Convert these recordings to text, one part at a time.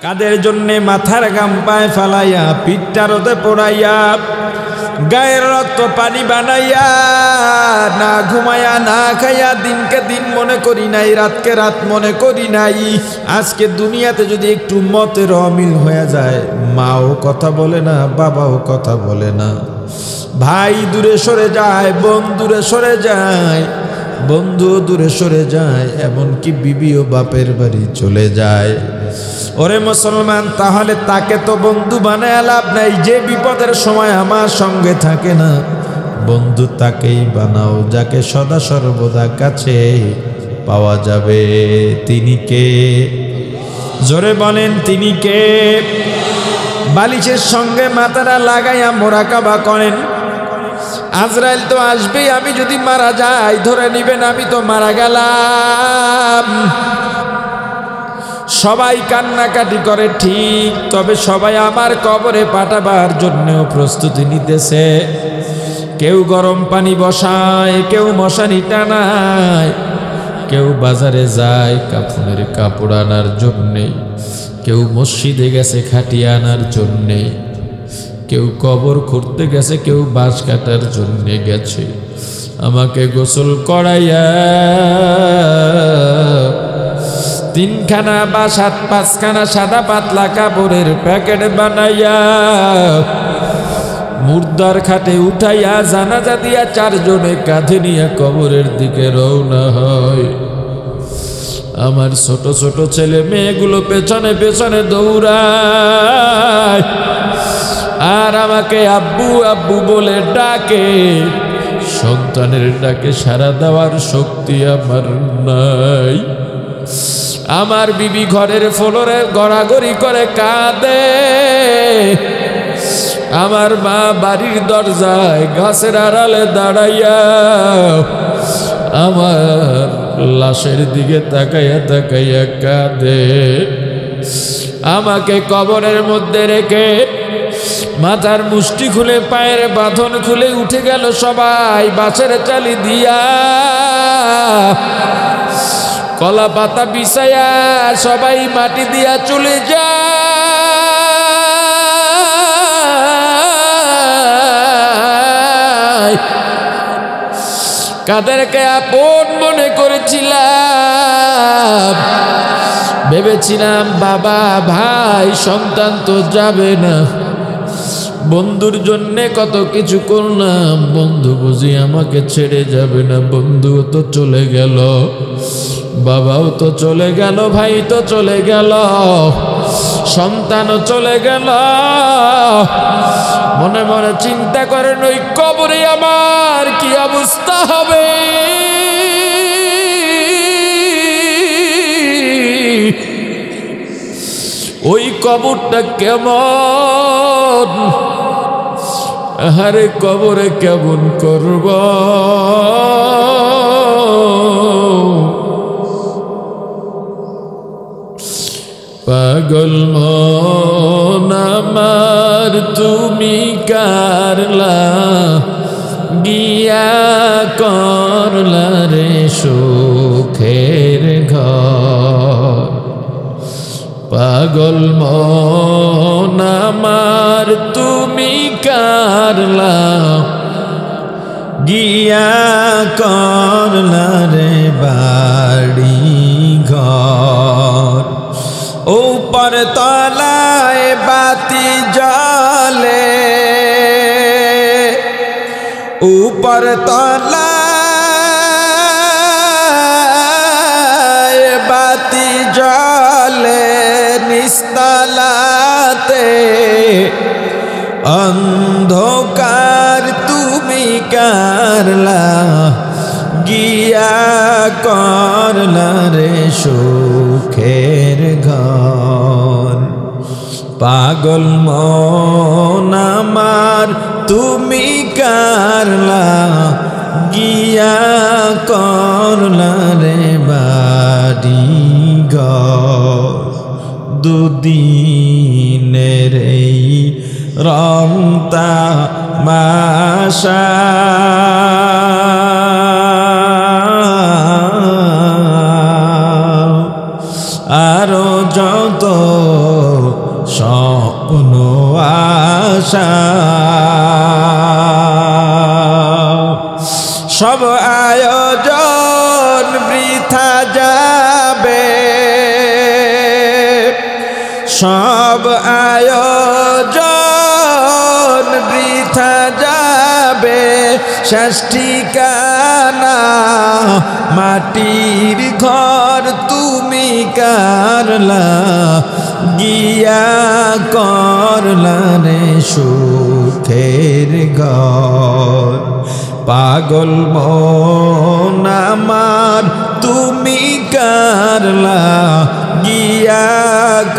কাদের জন্যে মাথার ঘাম পায়ে ফালাইয়া পিঠটা রোদে পোড়াইয়া গায়ের রক্ত পানি বানাইয়া না ঘুমায়া না খাইয়া দিনকে দিন মনে করি নাই, রাতকে রাত মনে করি নাই। আজকে দুনিয়াতে যদি একটু মতের অমিল হয়ে যায়, মাও কথা বলে না, বাবাও কথা বলে না, ভাই দূরে সরে যায়, বোন দূরে সরে যায়, বন্ধু দূরে সরে যায়, এমনকি বিবিও বাপের বাড়ি চলে যায়। ওরে মুসলমান, তাহলে তাকে তো বন্ধু বানায় লাভ নাই। যে বিপদের সময় আমার সঙ্গে থাকে না, বন্ধু তাকেই বানাও যাকে সদা সর্বদা কাছে পাওয়া যাবে। তিনি কে? জোরে বলেন তিনি কে? বালিশের সঙ্গে মাথাটা লাগাইয়া মোরাকাবা করেন, আজরাইল তো আসবেই, আমি যদি মারা যাই ধরে নিবেন আমি তো মারা গেলাম। সবাই কান্নাকাটি করে ঠিক, তবে সবাই আমার কবরে পাঠাবার জন্যও প্রস্তুতি নিতেছে। কেউ গরম পানি বসায়, কেউ মশারি টানায়, কেউ বাজারে যায় কাফনের কাপড় আনার জন্যে, কেউ মসজিদে গেছে খাটিয়া আনার জন্যে, কেউ কবর খুঁড়তে গেছে, কেউ বাঁশ কাটার জন্যে গেছে। আমাকে গোসল করাইয়া 3খানা বা 7-5খানা সাদা পাতলা কাপড়ের প্যাকেট বানাইয়া মুর্দার খাটে উঠাইয়া জানাজা দিয়া 4 জনে কাঁধে নিয়ে কবরের দিকে রওনা হয়। আমার ছোট ছোট ছেলে মেয়েগুলো পেছনে পেছনে দৌড়ায় আর আমাকে আব্বু আব্বু বলে ডাকে। সন্তানের ডাকে সাড়া দেওয়ার শক্তি আমার নাই। আমার বিবি ঘরের ফ্লোরে গড়াগড়ি করে কাঁদে, আমার মা বাড়ির দরজায় গাছের আড়ালে দাঁড়াইয়া আমার লাশের দিকে তাকাইয়া তাকাইয়া কাঁদে। আমাকে কবরের মধ্যে রেখে মাথার মুষ্টি খুলে পায়ের বাঁধন খুলে উঠে গেল সবাই বাঁশের চালি দিয়া, কলা পাতা বিছাইয়া সবাই মাটি দিয়া চলে যায়। কাদেরকে আপন মনে করেছিলাম, ভেবেছিলাম বাবা ভাই সন্তান তো যাবে না, বন্ধুর জন্যে কত কিছু করলাম, বন্ধু বুঝি আমাকে ছেড়ে যাবে না। বন্ধুও তো চলে গেল, বাবাও তো চলে গেল, ভাই তো চলে গেল, সন্তানও চলে গেল। মনে মনে চিন্তা করেন ওই কবরে আমার কি অবস্থা হবে। ওই কবরটা কেমন, আরে কবরে কেমন করব। পাগল মন আমার তুমি কারলা গিয়া করলা রে সুখের ঘর। পাগল মন আমার তুমি কারলা গিয়া করলা রে বাড়ি ঘর। উপর তলায় বাতি জ্বলে, উপর তলায় বাতি জ্বলে, নিস্তলাতে অন্ধকার তুমি কারলা গিয়া করলা রে সুখের ঘর। পাগল মন আমার তুমি কারলা গিয়া করলা রে বাড়ি ঘর। দুদিনের এই রংতা মাশা আরো যত স্বপ্ন আশা সব আয়োজন বৃথা যাবে সব আয়োজন বৃথা যাবে শেষ ঠিকানা মাটির ঘর তুমি কারলা গিয়া করলা রে সুখের ঘর পাগল মন আমার তুমি কারলা গিয়া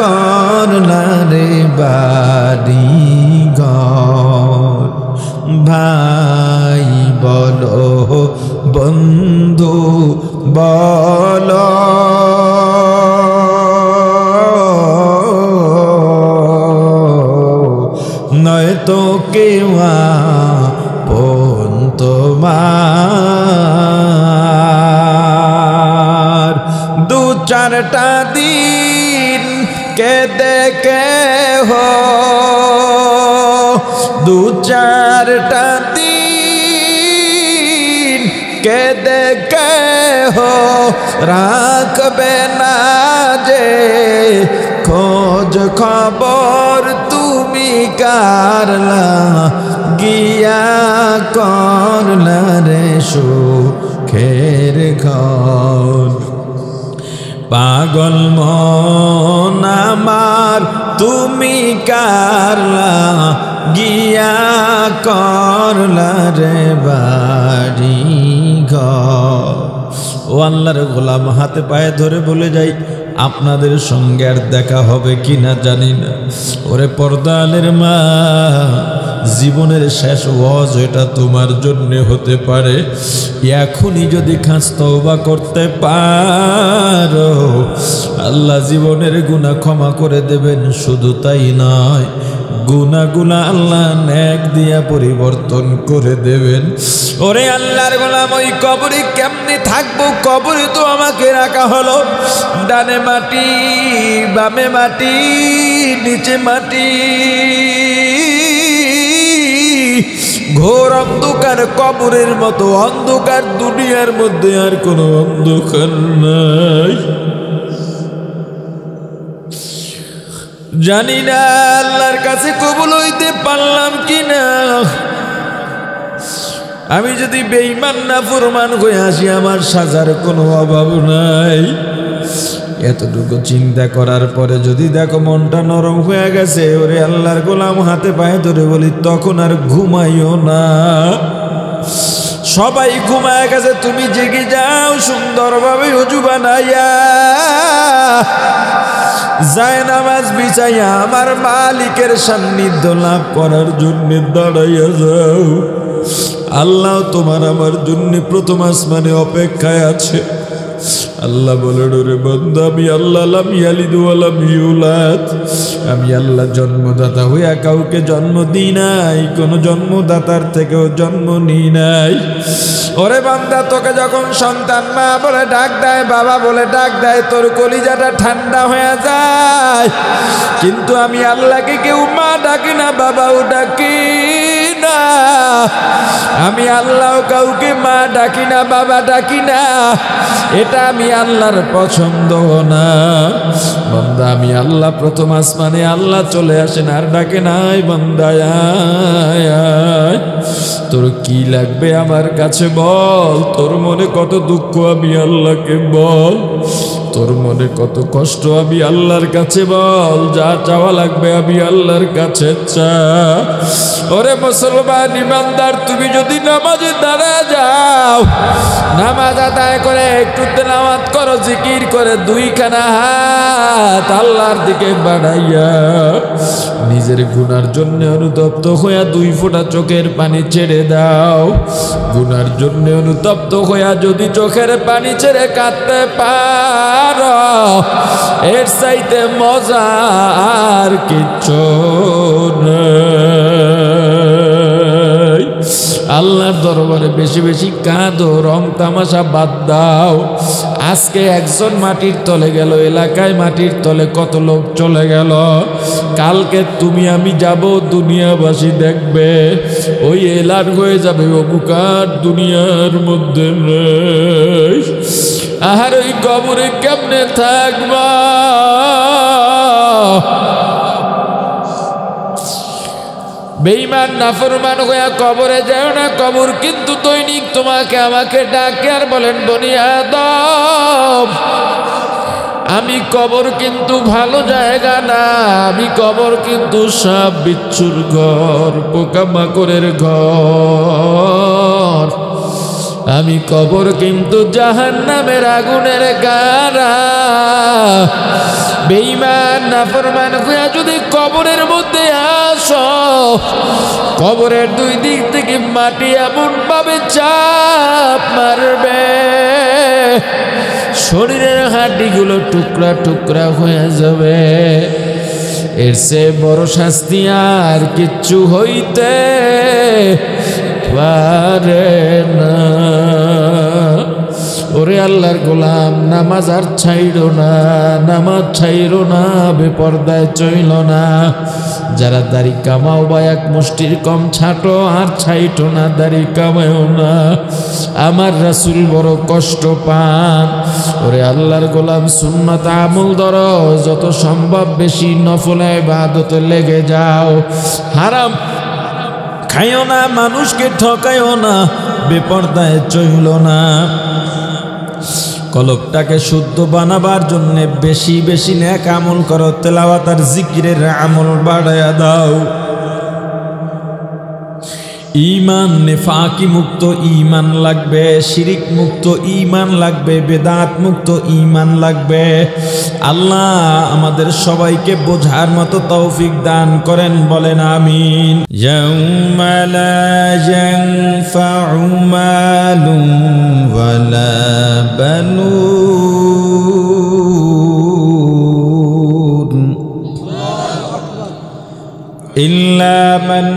করলা রে বাড়ি ঘর ভাই বলো বন্ধু বলো নয়তো কেউ আপন তোমার দু চারটা দিন কেঁদে কেহ দু চারটা দিন কেঁদে কেহ রাখবে না যে খোঁজ খবর তুমি কারলা গিয়া করলা রে সুখের ঘর পাগল মন আমার তুমি কারলা গিয়া করলা রে বাড়ি ঘর ও আল্লাহর গোলাম হাতে পায়ে ধরে বলে যাই আপনাদের সঙ্গে আর দেখা হবে কিনা জানি না ওরে পর্দানের মা জীবনের শেষ ওয়াজ এটা তোমার জন্য হতে পারে এখনই যদি খাস তওবা করতে পারো আল্লাহ জীবনের গুনাহ ক্ষমা করে দেবেন শুধু তাই নয় গুনাহগুলো আল্লাহ নেক দিয়া পরিবর্তন করে দেবেন ওরে আল্লাহর গোলাম ওই কবরে কেমনে থাকবো কবরে তো আমাকে রাখা হলো ডানে মাটি বামে মাটি নিচে মাটি ঘোর অন্ধকার কবরের মতো অন্ধকার দুনিয়ার মধ্যে আর কোনো অন্ধকার নাই জানি না আল্লাহর কাছে কবুল হইতে পারলাম কিনা আমি যদি বেঈমান নাফরমান হয়ে আসি আমার সাজার কোনো অভাব নাই এতটুকু চিন্তা করার পরে যদি দেখো মনটা নরম হয়ে গেছে ওরে আল্লাহর গোলাম হাতে পায়ে ধরে বলি তখন আর ঘুমাইও না সবাই ঘুমায় গেছে তুমি জেগে যাও সুন্দরভাবে ওযু বানাইয়া যায় নামাজ বিছাইয়া আমার মালিকের সান্নিধ্য লাভ করার জন্য দাঁড়াইয়া যাও আল্লাহ তোমার আমার জন্য প্রথম আসমানে অপেক্ষায় আছে আল্লাহ বলেন ওরে বান্দা আমি আল্লাহ লাম ইয়ালিদ ওয়া লাম ইউলাদ আমি আল্লাহ জন্মদাতা হইয়া কাউকে জন্ম দিই নাই কোনো জন্মদাতার থেকেও জন্ম নিই নাই ওরে বান্দা তোকে যখন সন্তান মা বলে ডাক দেয় বাবা বলে ডাক দেয় তোর কলিজাটা ঠান্ডা হয়ে যায় কিন্তু আমি আল্লাহকে কেউ মা ডাকি না বাবাও ডাকি না আমি আল্লাহ কাউকে মা ডাকি না বাবা ডাকি না এটা আমি আল্লাহর পছন্দ না বান্দা আমি আল্লাহ প্রথম আসমানে আল্লাহ চলে আসেন আর ডাকে নাই বান্দা আয় তোর কি লাগবে আমার কাছে বল তোর মনে কত দুঃখ আমি আল্লাহকে বল তোর মনে কত কষ্ট আমি আল্লাহর কাছে বল যা চাওয়া লাগবে আমি আল্লাহর কাছে চা ওরে মুসলমান ইমানদার তুমি যদি নামাজে দাঁড়া যাও নামাজ আদায় করে একটু তেলাওয়াত করো জিকির করে দুইখানা হাত আল্লাহর দিকে বাড়াইয়া নিজের গুনার জন্য অনুতপ্ত হইয়া 2 ফোঁটা চোখের পানি ছেড়ে দাও গুনার জন্য অনুতপ্ত হইয়া যদি চোখের পানি ছেড়ে কাঁদতে পারো এর চাইতে মজা আর কিচ্ছু নাই আল্লাহর দরবারে বেশি বেশি কাঁদো রং তামাশা বাদ দাও আজকে একজন মাটির তলে গেল, এলাকায় মাটির তলে কত লোক চলে গেল। কালকে তুমি আমি যাব, দুনিয়াবাসী দেখবে, ওই এলান হয়ে যাবে অবুকার দুনিয়ার মধ্যে নেই। আর ওই কবরে কেমনে থাকবা? বেঈমান নাফরমান হইয়া কবরে যাও না। কবর কিন্তু দৈনিক তোমাকে আমাকে ডাকে আর বলেন, বনি আদম, আমি কবর কিন্তু ভালো জায়গা না, আমি কবর কিন্তু সাপ বিচ্ছুর ঘর, পোকামাকড়ের ঘর, আমি কবর কিন্তু জাহান্নামের আগুনের গাড়া। বেঈমান নাফরমান হইয়া যদি কবরের মধ্যে আসো, কবরের দুই দিক থেকে মাটি এমন ভাবে চাপ মারবে, শরীরের হাড্ডিগুলো টুকরা টুকরা হয়ে যাবে। এর চেয়ে বড় শাস্তি আর কিচ্ছু হইতে পারে না। ওরে আল্লাহর গোলাম, নামাজ আর ছাইড়ো না, নামাজ ছাইড়ো না, বেপরদায় চইল না। যারা দাড়ি কামাও বা এক মুষ্টির কম ছাটো, আর ছাইটো না, দাড়ি কামাও না। আমার রাসূল বড় কষ্ট পান। ওরে আল্লাহর গোলাম, সুন্নাত আমল ধরো, যত সম্ভব বেশি নফল ইবাদতে লেগে যাও। হারাম খাইও না, মানুষকে ঠকাইও না, বেপরদায় চইল না। কলবটাকে শুদ্ধ বানাবার জন্য বেশি বেশি নেক আমল করো, তেলাওয়াত আর জিকিরের আমল বাড়ায়া দাও। ঈমান নেফাকি মুক্ত ঈমান লাগবে, শিরিক মুক্ত ঈমান লাগবে, বেদাত মুক্ত ঈমান লাগবে। আল্লাহ আমাদের সবাইকে বোঝার মতো তৌফিক দান করেন, বলেন আমিন। ইয়াউমা লা ইয়ানফাউ মালুন ওয়ালা বানুন ইল্লা মান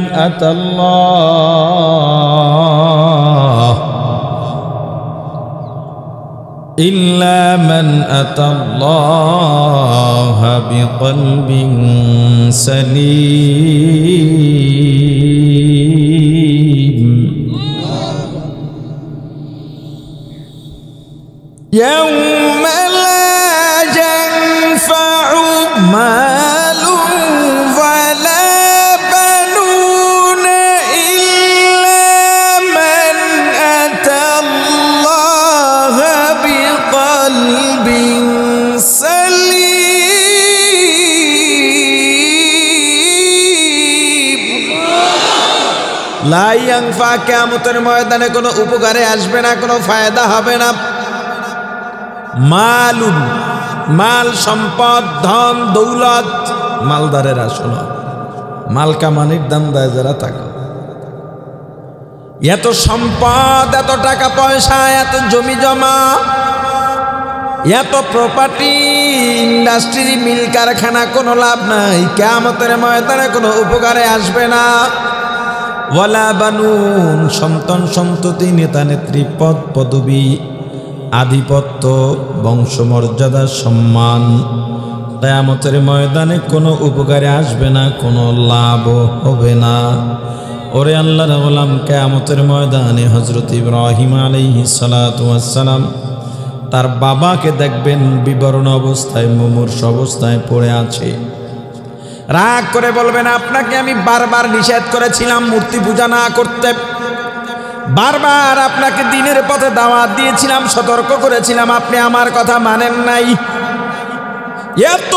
আতাল্লাহ বিকলবিন সালিম। ইয়াউমা লা ইয়ানফাউ মালুন ওয়ালা বানুন ইল্লা মান আতাল্লাহ বিকলবিন সালিম। লা ইয়ানফা, কিয়ামতের ময়দানে কোনো উপকারে আসবে না, কোনো ফায়দা হবে না। মালুন, মাল সম্পদ, ধন দৌলত, মালদারেরা শোনো, মাল কামানির দাম দেয় যারা থাকে। এত সম্পদ, এত টাকা পয়সা, এত জমি জমা, এত প্রপার্টি, ইন্ডাস্ট্রি, মিল কারখানা, কোনো লাভ নাই, কিয়ামতের ময়দানে কোনো উপকারে আসবে না। ওয়ালা বানুন, সন্তান সন্ততি, নেতা নেত্রী, পদ পদবী, আধিপত্য, বংশমর্যাদা, সম্মান, কিয়ামতের ময়দানে কোনো উপকারে আসবে না, কোনো লাভ হবে না। ওরে আল্লাহর গোলাম, কিয়ামতের ময়দানে হযরত ইব্রাহিম আলাইহিস সালাতু ওয়াস সালাম তার বাবাকে দেখবেন বিবরণ অবস্থায়, মুমূর্ষু অবস্থায় পড়ে আছে। রাগ করে বলবেন, আপনাকে আমি বারবার নিষেধ করেছিলাম মূর্তি পূজা না করতে, বারবার আপনাকে দ্বীনের পথে দাওয়াত দিয়েছিলাম, সতর্ক করেছিলাম, আপনি আমার কথা মানেন নাই। এত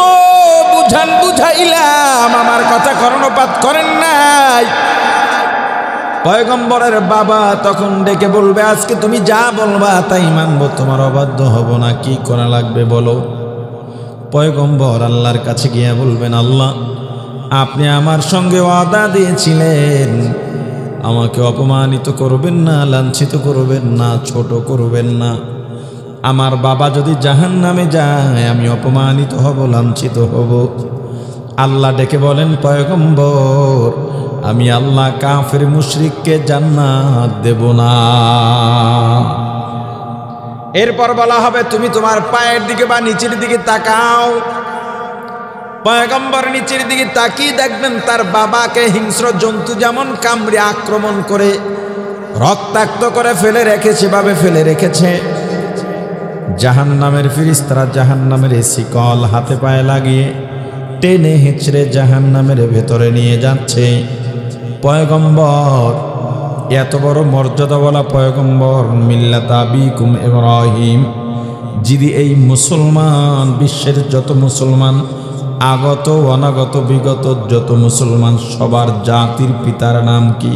বুঝাইলাম, আমার কথা কর্ণপাত করেন নাই। পয়গম্বরের বাবা তখন ডেকে বলবে, আজকে তুমি যা বলবা তাই মানবো, তোমার অবাধ্য হব না, কি করা লাগবে বলো। পয়গম্বর আল্লাহর কাছে গিয়ে বলবেন, আল্লাহ, আপনি আমার সঙ্গে ওয়াদা দিয়েছিলেন আমাকে অপমানিত করবেন না, লাঞ্ছিত করবেন না, ছোট করবেন না। আমার বাবা যদি জাহান্নামে যায়, আমি অপমানিত হব, লাঞ্ছিত হব। আল্লাহ ডেকে বলেন, পয়গম্বর, আমি আল্লাহ কাফের মুশরিককে জান্নাত দেব না। এরপর বলা হবে তুমি তোমার পায়ের দিকে বা নিচের দিকে তাকাও। পয়গম্বর নিচের দিকে তাকিয়ে দেখবেন তার বাবাকে হিংস্র জন্তু যেমন কামড়ে আক্রমণ করে রক্তাক্ত করে ফেলে রেখেছে, ভাবে ফেলে রেখেছে। জাহান্নামের ফেরেশতারা জাহান্নামের শিকল হাতে পায়ে লাগিয়ে টেনে হেঁচড়ে জাহান্নামের ভেতরে নিয়ে যাচ্ছে। পয়গম্বর, এত বড় মর্যাদাওয়ালা পয়গম্বর, মিল্লাত আবিকুম ইব্রাহিম, যিনি এই মুসলমান বিশ্বের যত মুসলমান আগত অনাগত বিগত যত মুসলমান সবার জাতির পিতার নাম কি?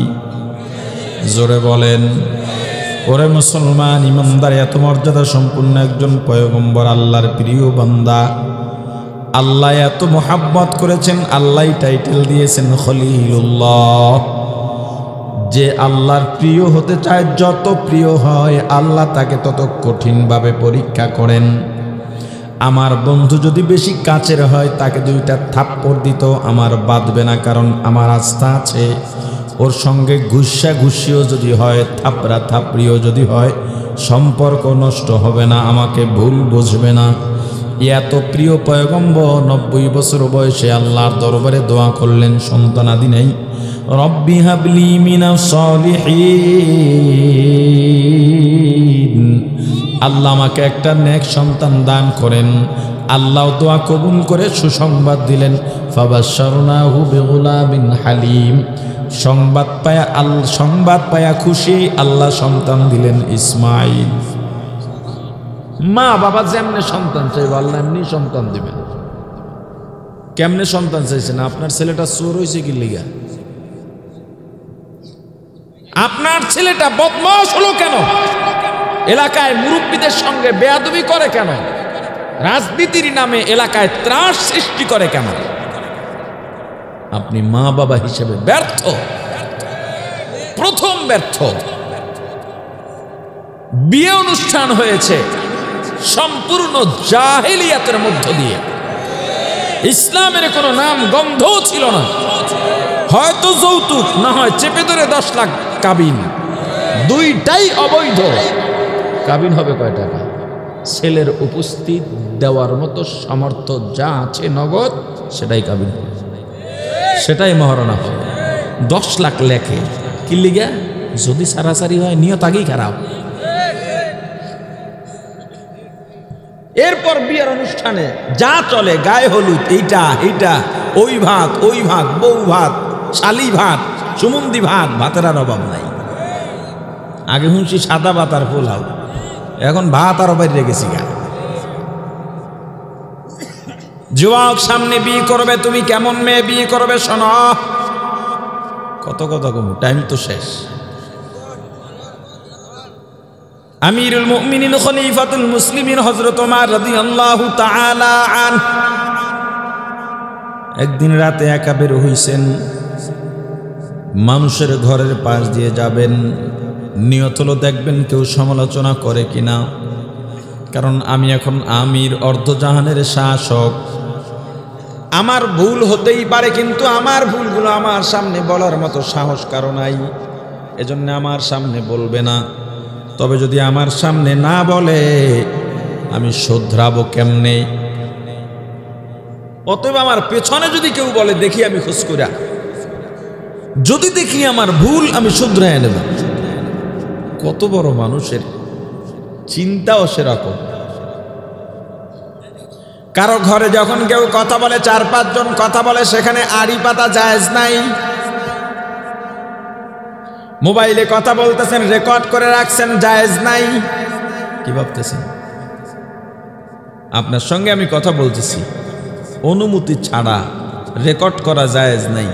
জোরে বলেন। ওরে মুসলমান ইমানদার, এত মর্যাদা সম্পূর্ণ একজন পয়গম্বর, আল্লাহর প্রিয় বান্দা, আল্লাহ এত মোহাব্বত করেছেন, আল্লাহ টাইটেল দিয়েছেন খলিলুল্লাহ। যে আল্লাহর প্রিয় হতে চায়, যত প্রিয় হয় আল্লাহ তাকে তত কঠিনভাবে পরীক্ষা করেন। আমার বন্ধু যদি বেশি কাছের হয় তাকে দুইটা থাপ্পড় দিত আমার বাঁধবে না, কারণ আমার আস্থা আছে ওর সঙ্গে ঘুষা ঘুষিও যদি হয়, থাপড়া থাপড়িও যদি হয়, সম্পর্ক নষ্ট হবে না, আমাকে ভুল বুঝবে না। এত প্রিয় পয়গম্বর 90 বছর বয়সে আল্লাহর দরবারে দোয়া করলেন, সন্তানাদি নেই। রব্বি হাবলি মিনাস সলিহিন, আল্লাহ আমাকে একটা নেক সন্তান দান করেন। আল্লাহ দোয়া কবুল করে সুসংবাদ দিলেন, ফাবাশশারনাহু বিগুলামিন হালিম। সংবাদ পায়া খুশি আল্লাহ সন্তান দিলেন ইসমাইল। মা বাবা যেমনে সন্তান চাইবে আল্লাহ এমনি সন্তান দিবেন। কেমনে সন্তান চাইছেন? আপনার ছেলেটা চোর হয়েছে কি লিগা? আপনার ছেলেটা বদমাশ হলো কেন? এলাকায় মুরব্বীদের সঙ্গে বেয়াদবি করে কেন? রাজনীতির নামে এলাকায় ত্রাস সৃষ্টি করে কেন? আপনি মা বাবা হিসেবে ব্যর্থ, প্রথম ব্যর্থ। বিয়ে অনুষ্ঠান হয়েছে সম্পূর্ণ জাহেলিয়াতের মধ্য দিয়ে, ইসলামের কোনো নাম গন্ধও ছিল না। হয়তো যৌতুক, না হয় চেপে ধরে 10 লাখ কাবিন, দুইটাই অবৈধ। কাবিন হবে কয় টাকা? ছেলের উপস্থিত দেওয়ার মতো সামর্থ্য যা আছে নগদ, সেটাই কাবিন হবে, সেটাই মহারণা হবে। 10 লাখ লেখে কি লিগা? যদি সারাসারি হয় নিয়ত আগেই খারাপ। এরপর বিয়ের অনুষ্ঠানে যা চলে, গায়ে হলুদ, এইটা এইটা, ওই ভাত ওই ভাত, বউ ভাত, শালি ভাত, সুমন্দি ভাত, ভাতের আর অভাব নাই। আগে শুনছি সাদা ভাত আর পোলাও, এখন ভাত আরো বাইরে গেছি গা। যুবক সামনে বিয়ে করবে, তুমি কেমন মেয়ে বিয়ে করবে শোনো। কত কথা কম, টাইম তো শেষ। আমিরুল মুমিনিন খলিফাতুল মুসলিমিন হযরত ওমর রাদিয়াল্লাহু তাআলা আনহু একদিন রাতে একা বের হইছেন, মানুষের ঘরের পাশ দিয়ে যাবেন। নিয়ত হলো দেখবেন কেউ সমালোচনা করে কিনা, কারণ আমি এখন আমির, অর্ধজাহানের শাসক। আমার ভুল হতেই পারে, কিন্তু আমার ভুলগুলো আমার সামনে বলার মতো সাহস কারো নাই, এজন্য আমার সামনে বলবে না। তবে যদি আমার সামনে না বলে আমি শুধরাবো কেমনে? অতএব আমার পেছনে যদি কেউ বলে দেখি আমি খোঁজ করা, যদি দেখি আমার ভুল আমি শুধরায় নেব। কত বড় মানুষের চিন্তাও সেরকম। কারো ঘরে যখন কেউ কথা বলে, 4-5 জন কথা বলে, সেখানে আড়ি পাতা জায়েজ নাই। মোবাইলে কথা বলতেছেন, রেকর্ড করে রাখছেন, জায়েজ নাই। কি ভাবতেছেন? আপনার সঙ্গে আমি কথা বলতেছি, অনুমতি ছাড়া রেকর্ড করা জায়েজ নাই।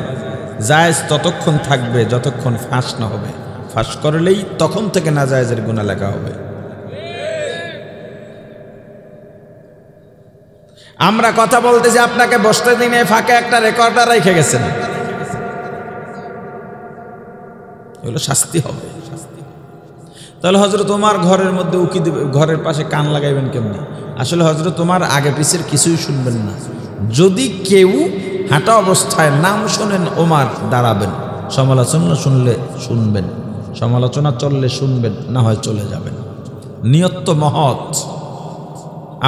জায়েজ ততক্ষণ থাকবে যতক্ষণ ফাঁস না হবে। ফাঁস করলেই তখন থেকে না জায়েজের গুনাহ লেখা হবে। আমরা কথা বলতেছি, আপনাকে বসতে দিনে ফাঁকে একটা রেকর্ডার রেখে গেছেন, এগুলো শাস্তি হবে। তাহলে হযরত ওমর ঘরের মধ্যে উকি দিবে, ঘরের পাশে কান লাগাইবেন কেমনে? আসলে হযরত ওমর আগে পিছের কিছুই শুনবেন না। যদি কেউ হাঁটা অবস্থায় নাম শোনেন ওমর দাঁড়াবেন, সমালোচনা শুনলে শুনবেন, সমালোচনা চললে শুনবেন, না হয় চলে যাবেন। নিয়ত তো মহৎ।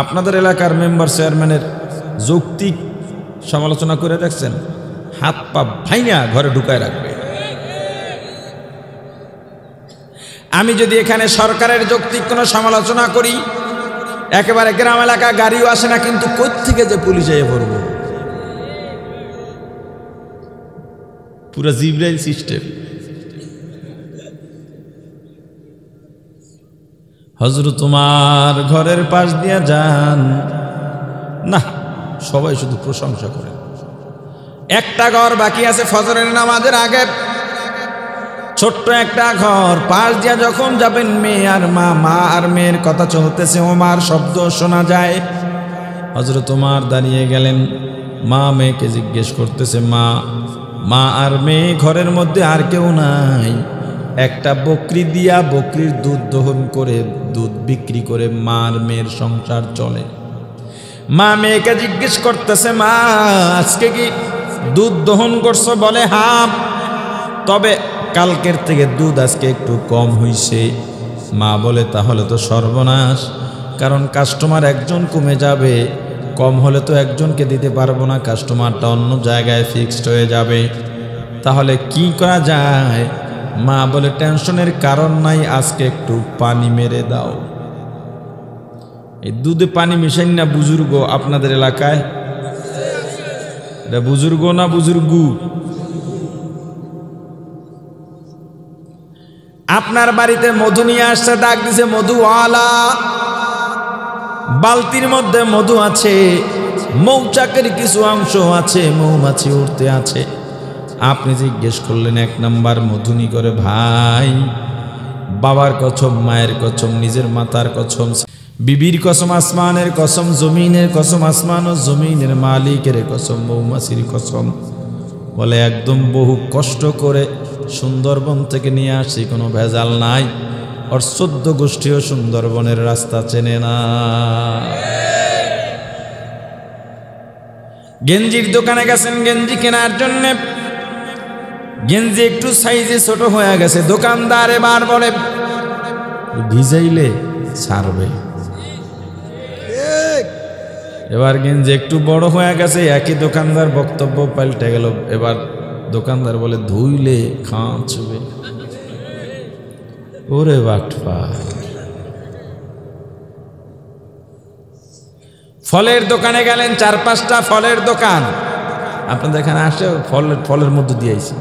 আপনাদের এলাকার মেম্বার চেয়ারম্যানের যৌক্তিক সমালোচনা করে দেখছেন? হাত পা ভাইঙা ঘরে ঢুকায় রাখবে। আমি যদি এখানে সরকারের যৌক্তিক কোনো সমালোচনা করি, একেবারে গ্রাম এলাকা গাড়িও আসে না, কিন্তু কোত্থেকে যে পুলিশ এসে পড়ব, পুরো জিব্রাইল সিস্টেম। হযরত তোমার ঘরের পাশ দিয়া যান না, সবাই শুধু প্রশংসা করে। একটা ঘর বাকি আছে ফজরের নামাজের আগে, ছোট্ট একটা ঘর, পাশ দিয়া যখন যাবেন মেয়ে আর মা, মা আর মেয়ের কথা চলতেছে, ওমার শব্দ শোনা যায়। হযরত ওমর দাঁড়িয়ে গেলেন, মা মেয়েকে জিজ্ঞেস করতেছে, মা, মা আর মেয়ে, ঘরের মধ্যে আর কেউ নাই? একটা বকরি দিয়া বকরির দুধ দহন করে দুধ বিক্রি করে মা আর মেয়ের সংসার চলে। মা মেয়েকে জিজ্ঞেস করতেছে, মা আজকে কি দুধ দহন করছো? বলে হ্যাঁ, তবে কালকের থেকে দুধ আজকে একটু কম হইছে। মা বলে তাহলে তো সর্বনাশ, কারণ কাস্টমার একজন কমে যাবে, কম হলে তো একজনকে দিতে পারবো না, কাস্টমারটা অন্য জায়গায় ফিক্সড হয়ে যাবে, তাহলে কি করা যায়? মা বলে টেনশনের কারণ নাই, আজকে একটু পানি মেরে দাও। এই দুধে পানি মিশাই না বুজুর্গ আপনাদের এলাকায়? এটা বুজুর্গ না বুজুর্গু? আপনার বাড়িতে মধু নিয়ে আসছে, ডাক দিছে মধুওয়ালা, বালতির মধ্যে মধু আছে, মৌচাকের কিছু অংশ আছে, মৌমাছি উঠতে আছে। আপনি জিজ্ঞেস করলেন এক নাম্বার মধুনি করে, ভাই বাবার কসম, মায়ের কসম, নিজের মাতার কসম, বিবির কসম, আসমানের কসম, জমিনের কসম, আসমান ও জমিনের মালিকের কসম, মৌমাছির কসম, বলে একদম বহু কষ্ট করে সুন্দরবন থেকে নিয়ে আসি, কোনো ভেজাল নাই। ওর 14 গোষ্ঠীও সুন্দরবনের রাস্তা চেনে না। গেঞ্জির দোকানে গেছেন গেঞ্জি কেনার জন্যে, গেঞ্জি একটু সাইজে ছোট হয়ে গেছে, দোকানদার এবার বলে ভিজাইলে ছাড়বে। এবার গেঞ্জি একটু বড় হয়ে গেছে, একই দোকানদার বক্তব্য পাল্টে গেল। এবার দোকানদার বলে ধুইলে খাঁচবে। ওরে বাটপার। ফলের দোকানে গেলেন, 4-5টা ফলের দোকান, আপনাদের এখানে আসে ফলের মধ্যে দিয়েছি,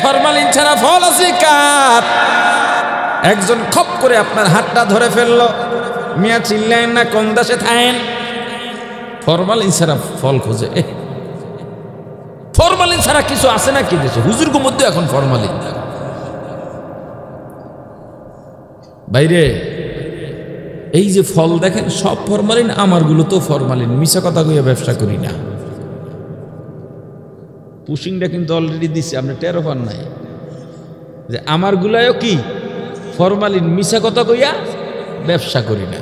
ফরমালিন ছাড়া ফল আছে কার? একজন খপ করে আপনার হাতটা ধরে ফেললো, মিয়া চিল্লেন না, কোন দেশে থাকেন? ফরমালিন ছাড়া ফল খোঁজে। ফরমালিন ছাড়া কিছু আছে না কি দেশে? হুজুরগো মধ্যে এখন ফরমালিন। বাইরে এই যে ফল দেখেন সব ফরমালিন, আমারগুলো তো ফরমালিন, মিশা কথা কইয়া ব্যবসা করি না। পুশিংটা কিন্তু অলরেডি দিচ্ছে, আপনি টেরো পান নাই যে আমারগুলাও কি ফরমালিন, মিশা কথা কইয়া ব্যবসা করি না।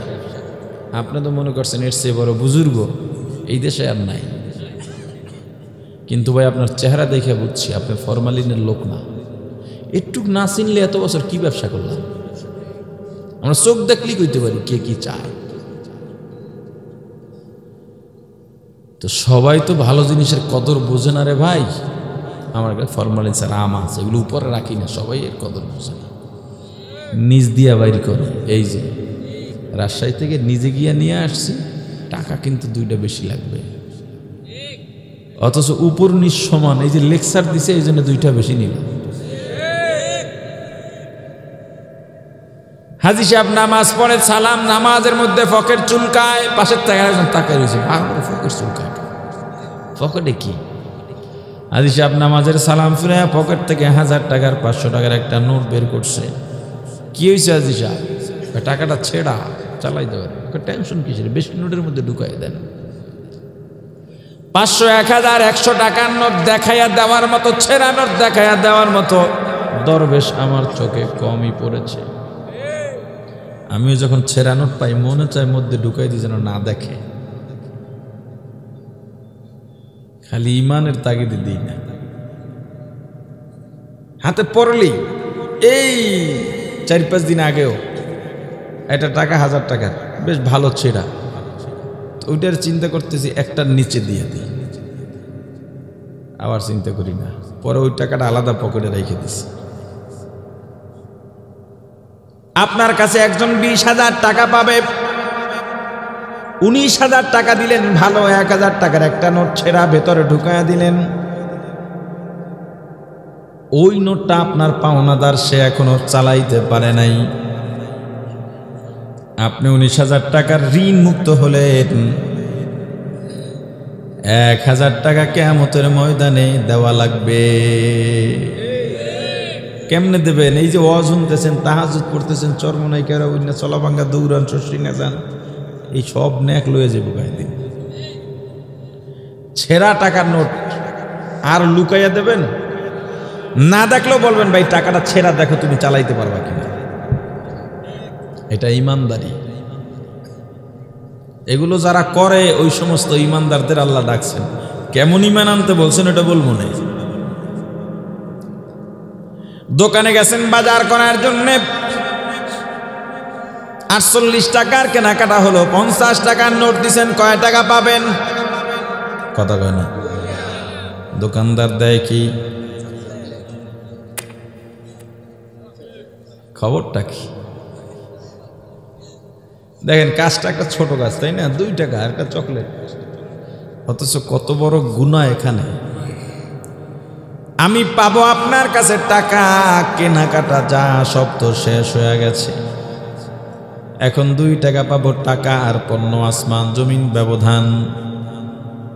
আপনি তো মনে করছেন এর চেয়ে বড় বুজুর্গ এই দেশে আর নাই, কিন্তু ভাই আপনার চেহারা দেখে বুঝছি আপনি ফরমালিনের লোক না। একটুক না চিনলে এত বছর কি ব্যবসা করলাম? আমরা চোখ দেখলেই কইতে পারি কে কি চায়। তো সবাই তো ভালো জিনিসের কদর বোঝে না রে ভাই। আমার কাছে ফরমালিন ছাড়া আম আছে, এগুলো উপরে রাখি না, সবাই এর কদর বোঝে না, নিজ দিয়া বাইর করে। এই যে রাজশাহী থেকে নিজে গিয়া নিয়ে আসছি, টাকা কিন্তু 2টা বেশি লাগবে, অথচ উপর নিচ সমান। এই যে লেকচার দিছে এই জন্য 2টা বেশি নিল। হাজি সাহেব নামাজ পড়ে, সালাম, নামাজের মধ্যে ফকের চুলকায়, পাশের থেকে একজন তাকায় রয়েছে, ফকের চুলকায়, পকেটে কি? হাজি সাহেব নামাজের সালাম ফিরে পকেট থেকে 1000 টাকার 500 টাকার একটা নোট বের করছে। কি হয়েছে হাজি সাহেব? টাকাটা ছেড়া, চালাই দেবেন, টেনশন কিসের, বেশি নোটের মধ্যে ঢুকাই দেন। 500, 1000, 100 টাকার নোট দেখাইয়া দেওয়ার মতো, ছেড়া নোট দেখাইয়া দেওয়ার মতো দরবেশ আমার চোখে কমই পড়েছে। আমিও যখন ছেড়া নোট পাই মনে চায় মধ্যে ঢুকাই দিই যেন না দেখে, খালি ইমানের তাগিদে দিই না। হাতে পড়লি এই 4-5 দিন আগেও এটা টাকা 1000 টাকা, বেশ ভালো ছেঁড়া। ওইটার চিন্তা করতেছি একটার নিচে দিয়ে দিই, আবার চিন্তা করি না, পরে ওই টাকাটা আলাদা পকেটে রেখে দিছি। আপনার কাছে একজন 20,000 টাকা পাবে, 19,000 টাকা দিলেন, ভালো 1,000 টাকার একটা নোট ছেঁড়া ভেতরে ঢুকায়া দিলেন। ওই নোটটা আপনার পাওনাদার, সে এখনো চালাইতে পারে নাই। আপনি 19,000 টাকার ঋণ মুক্ত হলেন। 1,000 টাকা কিয়ামতের ময়দানে দেওয়া লাগবে। কেমনে দেবেন? এই যে ওয়াজ শুনতেছেন, তাহাজ্জুদ পড়তেছেন, চরমনাই কেরা উইনা চলাভাঙ্গা দৌড়ান, শশিনা যান, এই সব নেক লয়ে যাবো গায়ে। ছেঁড়া টাকার নোট আর লুকাইয়া দেবেন? না দেখলেও বলবেন ভাই টাকাটা ছেঁড়া, দেখো তুমি চালাইতে পারবা কিনা। এটা ইমানদারি। এগুলো যারা করে ওই সমস্ত ইমানদারদের আল্লাহ ডাকছেন। কেমন ইমান আনতে বলছেন এটা বলবো না। দোকানে গেছেন বাজার করার জন্য, 48 টাকার কেনাকাটা হলো, 50 টাকার নোট দিছেন, কয় টাকা পাবেন? কথা কয় না। দোকানদার দেয় কি? খবরটা কি? দেখেন কাজটা একটা ছোট কাজ, তাই না? 2 টাকা একটা চকলেট, অথচ কত বড় গুনাহ এখানে। আমি পাবো আপনার কাছে টাকা, কেনাকাটা যা সব তো শেষ হয়ে গেছে, এখন 2 টাকা পাবো, টাকা আর পণ্য আসমান জমিন ব্যবধান।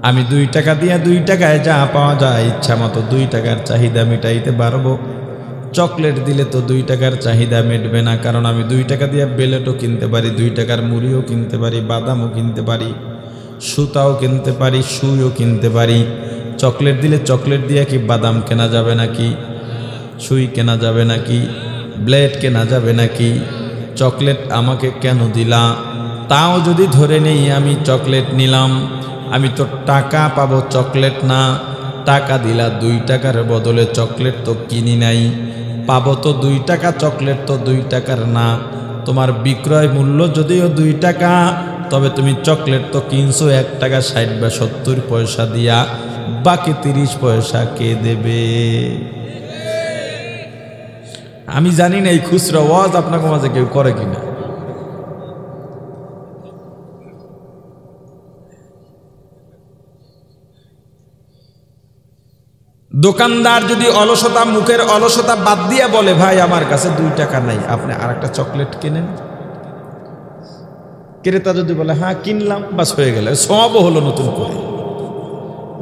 আমি 2 টাকা দিয়ে 2 টাকায় যা পাওয়া যায় ইচ্ছা মতো 2 টাকার চাহিদা মিটাইতে পারবো। চকলেট দিলে তো 2 টাকার চাহিদা মিটবে না, কারণ আমি 2 টাকা দিয়ে বেলেটও কিনতে পারি, 2 টাকার মুড়িও কিনতে পারি, বাদামও কিনতে পারি, সুতাও কিনতে পারি, সুইও কিনতে পারি। চকলেট দিলে চকলেট দিয়ে কি বাদাম কেনা যাবে নাকি? সুই কেনা যাবে নাকি? ব্লেড কেনা যাবে নাকি? চকলেট আমাকে কেন দিলা? তাও যদি ধরে নেই আমি চকলেট নিলাম, আমি তো টাকা পাবো, চকলেট না। টাকা দিলা 2 টাকার বদলে, চকলেট তো কিনি নাই, পাবো তো 2 টাকা, চকলেট তো 2 টাকার না। তোমার বিক্রয় মূল্য যদিও 2 টাকা, তবে তুমি চকলেট তো কিনছো 1 টাকা 60 বা 70 পয়সা দিয়া, বাকি 30 পয়সা কে দেবে? আমি জানি না এই খুচরা ওয়াজ আপনাকে মাঝে কেউ করে কিনা। দোকানদার যদি অলসতা, মুখের অলসতা বাদ দিয়া বলে ভাই আমার কাছে 2 টাকা নাই, আপনি আর একটা চকলেট কিনেন, ক্রেতা যদি বলে হ্যাঁ কিনলাম, বাস হয়ে গেল, সবও হলো নতুন করে।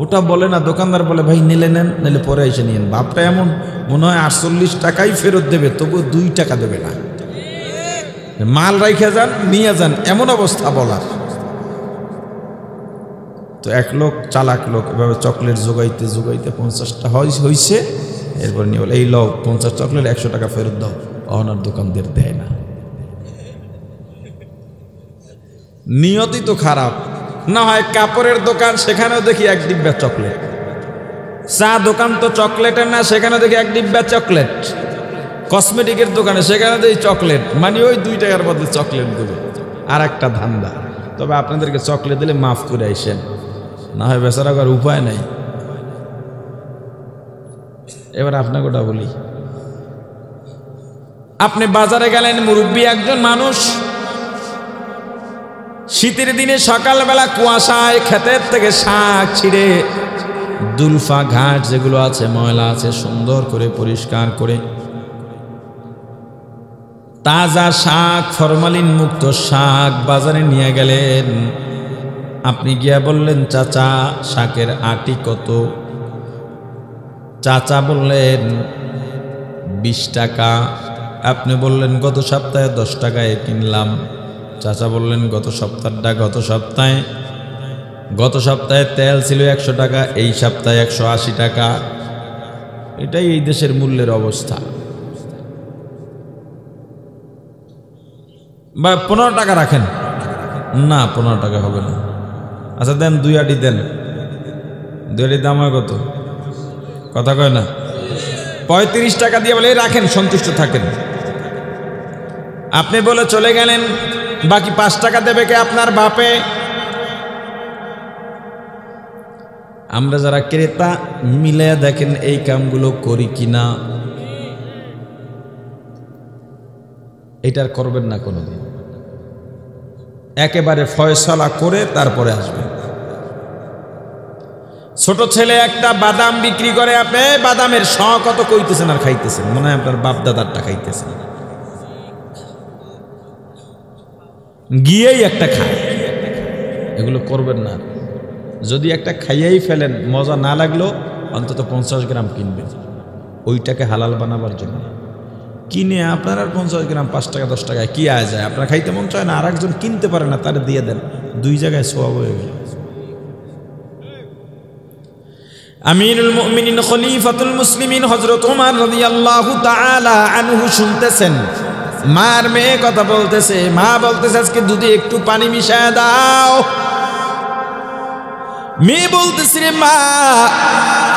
ওটা বলে না, দোকানদার বলে ভাই নিলে নেন, নিলে পরে এসে নিয়েন। বাপটা এমন মনে হয় 48 টাকাই ফেরত দেবে, তবুও 2 টাকা দেবে না। মাল রাইখে যান, নিয়ে যান, এমন অবস্থা বলার। তো এক লোক, চালাক লোক, এভাবে চকলেট জোগাইতে জোগাইতে 50টা হয়েছে। এরপর নিয়ে বলে এই লোক 50 চকলেট 100 টাকা ফেরত দাও। অনার দোকানদার দেয় না, নিয়তি তো খারাপ। না হয় কাপড়ের দোকান, সেখানেও দেখি 1 ডিব্বা চকলেট। চা দোকান তো চকলেটের না, সেখানে দেখি 1 ডিব্বা চকলেট। কসমেটিকের দোকানে, সেখানে দেখি চকলেট, মানে ওই 2 টাকার বদলে চকলেট দেবে। আর একটা ধান্দা, তবে আপনাদেরকে চকলেট দিলে মাফ করে আইসেন, না হয় বেচারা আর উপায় নাই। এবার আপনাকে ওটা বলি, আপনি বাজারে গেলেন, মুরব্বী একজন মানুষ, শীতের দিনে সকালবেলা কুয়াশায় ক্ষেতের থেকে শাক ছিঁড়ে, দুলফা ঘাট যেগুলো আছে, ময়লা আছে, সুন্দর করে পরিষ্কার করে তাজা শাক, ফরমালিন মুক্ত শাক বাজারে নিয়ে গেলেন। আপনি গিয়া বললেন চাচা শাকের আটি কত? চাচা বললেন 20 টাকা। আপনি বললেন গত সপ্তাহে 10 টাকায় কিনলাম। চাচা বললেন গত সপ্তাহে তেল ছিল 100 টাকা, এই সপ্তাহে 180 টাকা। এটাই এই দেশের মূল্যের অবস্থা। বা 15 টাকা রাখেন, না 15 টাকা হবে না। আচ্ছা দেন 2 আটি দেন, 2 আটি দাম হয় কত? কথা কয় না। 35 টাকা দিয়ে বলে রাখেন, সন্তুষ্ট থাকেন। আপনি বলে চলে গেলেন, বাকি 5 টাকা দেবে কে? আপনার বাপে। আমরা যারা ক্রেতা মিলে দেখেন এই কামগুলো করি কিনা, এটার করবেন না কোনোদিন। একেবারে ফয়সালা করে তারপরে আসবেন। ছোট ছেলে একটা বাদাম বিক্রি করে, আপনি বাদামের শ কত কইতেছেন আর খাইতেছেন, মনে হয় আপনার বাপ দাদারটা খাইতেছেন। গিয়েই একটা খায়, এগুলো করবেন না। যদি একটা খাইয়াই ফেলেন, মজা না লাগলো অন্তত 50 গ্রাম কিনবেন, ওইটাকে হালাল বানাবার জন্য। কিনে আপনার আর 50 গ্রাম 5 টাকা 10 টাকায় কি আয় যায়? আপনার খাইতে মন চায় না, আর একজন কিনতে পারে না, তার দিয়ে দেন, 2 জায়গায় সওয়াব হয়ে গেল। আমিরুল মুমিনিন খলিফাতুল মুসলিমিন হযরত ওমর রাদিয়াল্লাহু তাআলা আনহু শুনতেছেন, মার মেয়ে কথা বলতেছে। মা বলতেছে, আজকে দুধে একটু পানি মিশায় দাও। মেয়ে বলতেছে, রে মা,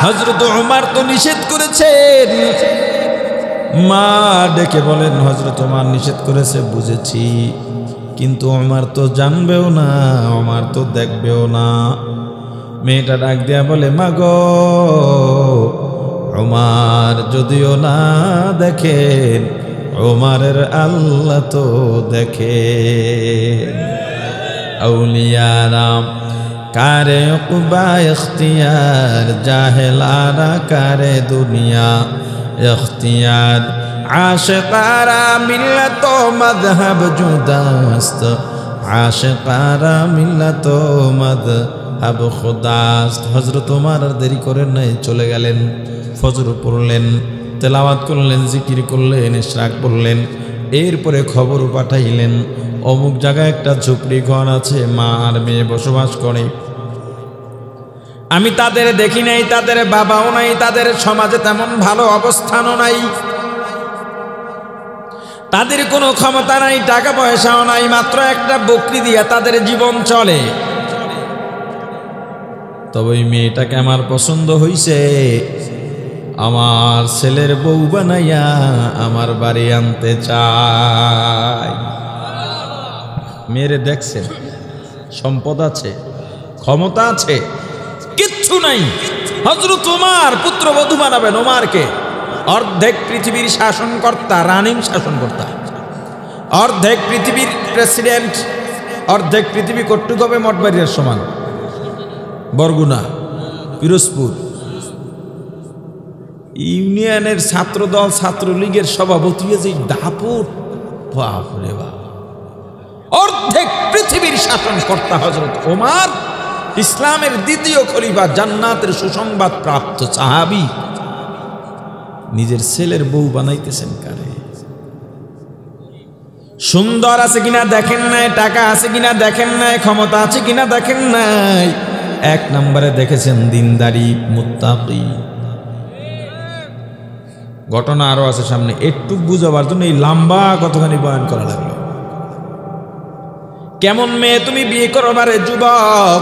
হযরত ওমর তো নিষেধ করেছেন। মা ডেকে বলেন, হযরত ওমর নিষেধ করেছে বুঝেছি, কিন্তু ওমর তো জানবেও না, ওমর তো দেখবেও না। মেয়েটা ডাক দিয়া বলে, মা গো, ওমর যদিও না দেখেন, ওমরের আল্লাহ তো দেখে। আউলিয়ারা কারে উকবা ইখতিয়ার, জাহেলারা কারে দুনিয়া ইখতিয়ার। আশিকারা মিল্লত মযহব জুদাস্ত, আশিকারা মিল্লত মযহব খুদাস্ত। হযরত ওমর আর দেরি করেন নাই, চলে গেলেন। ফজর পড়লেন, তেলাওয়াত করলেন, জিকির করলেন, ইশরাক পড়লেন। এরপরে খবর পাঠাইলেন, অমুক জায়গায় একটা ঝুপড়ি ঘর আছে, মা আর মেয়ে বসবাস করে। আমি তাদের দেখি নাই, তাদের বাবাও নাই, তাদের সমাজে তেমন ভালো অবস্থানও নাই, তাদের কোনো ক্ষমতা নাই, টাকা পয়সাও নাই, মাত্র একটা বকরি দিয়া তাদের জীবন চলে। তবে ওই মেয়েটাকে আমার পছন্দ হইছে, আমার ছেলের বউ বানাইয়া আমার বাড়ি আনতে চাই। মেয়েরে দেখছেন, সম্পদ আছে, ক্ষমতা আছে, কিচ্ছু নাই। হযরত ওমর পুত্রবধূ বানাবেন ওমরকে। অর্ধেক পৃথিবীর শাসনকর্তা, রানিং শাসনকর্তা, অর্ধেক পৃথিবীর প্রেসিডেন্ট, অর্ধেক পৃথিবী কর্তৃক হবে মঠবাড়িয়ার সমান। বরগুনা, পিরোজপুর ইউনিয়নের ছাত্রদল, ছাত্রলীগের সভাপতি, যে দাপট, বাপরে বাপ, অর্ধেক পৃথিবীর শাসনকর্তা হযরত ওমর, ইসলামের দ্বিতীয় খলিফা, জান্নাতের সুসংবাদ প্রাপ্ত সাহাবী, নিজের ছেলের বউ বানাইতেছেন কারে? সুন্দর আছে কিনা দেখেন নাই, টাকা আছে কিনা দেখেন নাই, ক্ষমতা আছে কিনা দেখেন নাই, 1 নম্বরে দেখেছেন দিনদারি, মুত্তাকি। ঘটনা আরো আছে সামনে, একটু বুঝাবার জন্য এই লম্বা কতখানি বয়ান করা লাগলো। কেমন মেয়ে তুমি বিয়ে করবারে যুবক?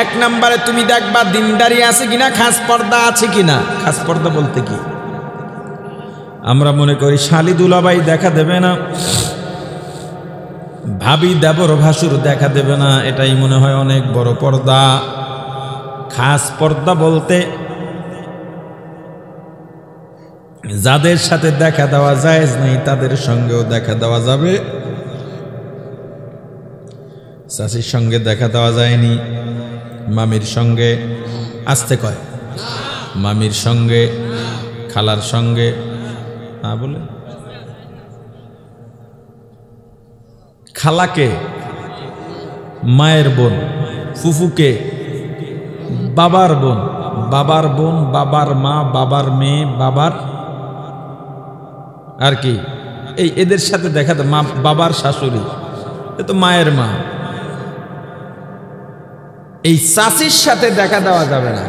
1 নম্বরে তুমি দেখবা দিনদারি আছে কিনা, খাস পর্দা আছে কিনা। খাস পর্দা বলতে কি? আমরা মনে করি শালি দুলাভাই দেখা দেবে না, ভাবি দেবর ভাসুর দেখা দেবে না, এটাই মনে হয় অনেক বড় পর্দা। খাস পর্দা বলতে যাদের সাথে দেখা দেওয়া জায়েজ নেই তাদের সঙ্গেও দেখা দেওয়া যাবে। চাচির সঙ্গে দেখা দেওয়া যায়নি, মামির সঙ্গে, আসতে কয়, মামির সঙ্গে, খালার সঙ্গে, না বলে খালাকে, মায়ের বোন, ফুফুকে, বাবার বোন, বাবার বোন, বাবার মা, বাবার মেয়ে, বাবার আর কি, এই এদের সাথে দেখা দেয়। মা, বাবার শাশুড়ি, এ তো মায়ের মা। এই চাচির সাথে দেখা দেওয়া যাবে না,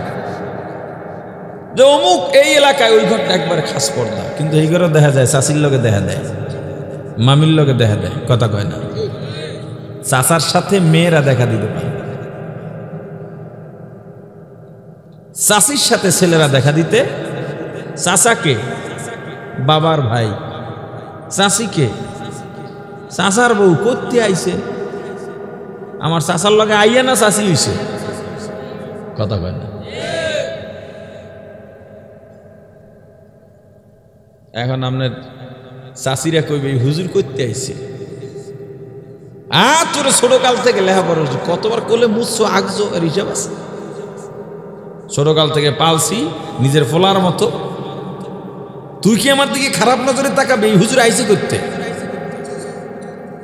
যে অমুক এই এলাকায় ওই ঘরটা একবারে খাস পর্দা, কিন্তু এই ঘরে দেখা যায় চাচির লোকে দেখা দেয়, মামির লোকে দেখা দেয়, কথা কয় না। চাচার সাথে মেয়েরা দেখা দিতে পারে, চাচির সাথে ছেলেরা দেখা দিতে, চাচাকে বাবার ভাই, চাষিকে চাষার বউ করতে আইছে, আমার চাষার লগে আইয়া না চাষি হইছে, কথা কয় না। এখন আপনার চাষিরা কইবে হুজুর করতে আইছে, তোর ছোট কাল থেকে লেখাপড়া কতবার কোলে মুছছো আগছো এর হিসাব আছে। ছোট কাল থেকে পালছি নিজের ফোলার মতো, তুই কি আমার দিকে খারাপ নজরে তাকাবে? হুজুর আইছে করতে।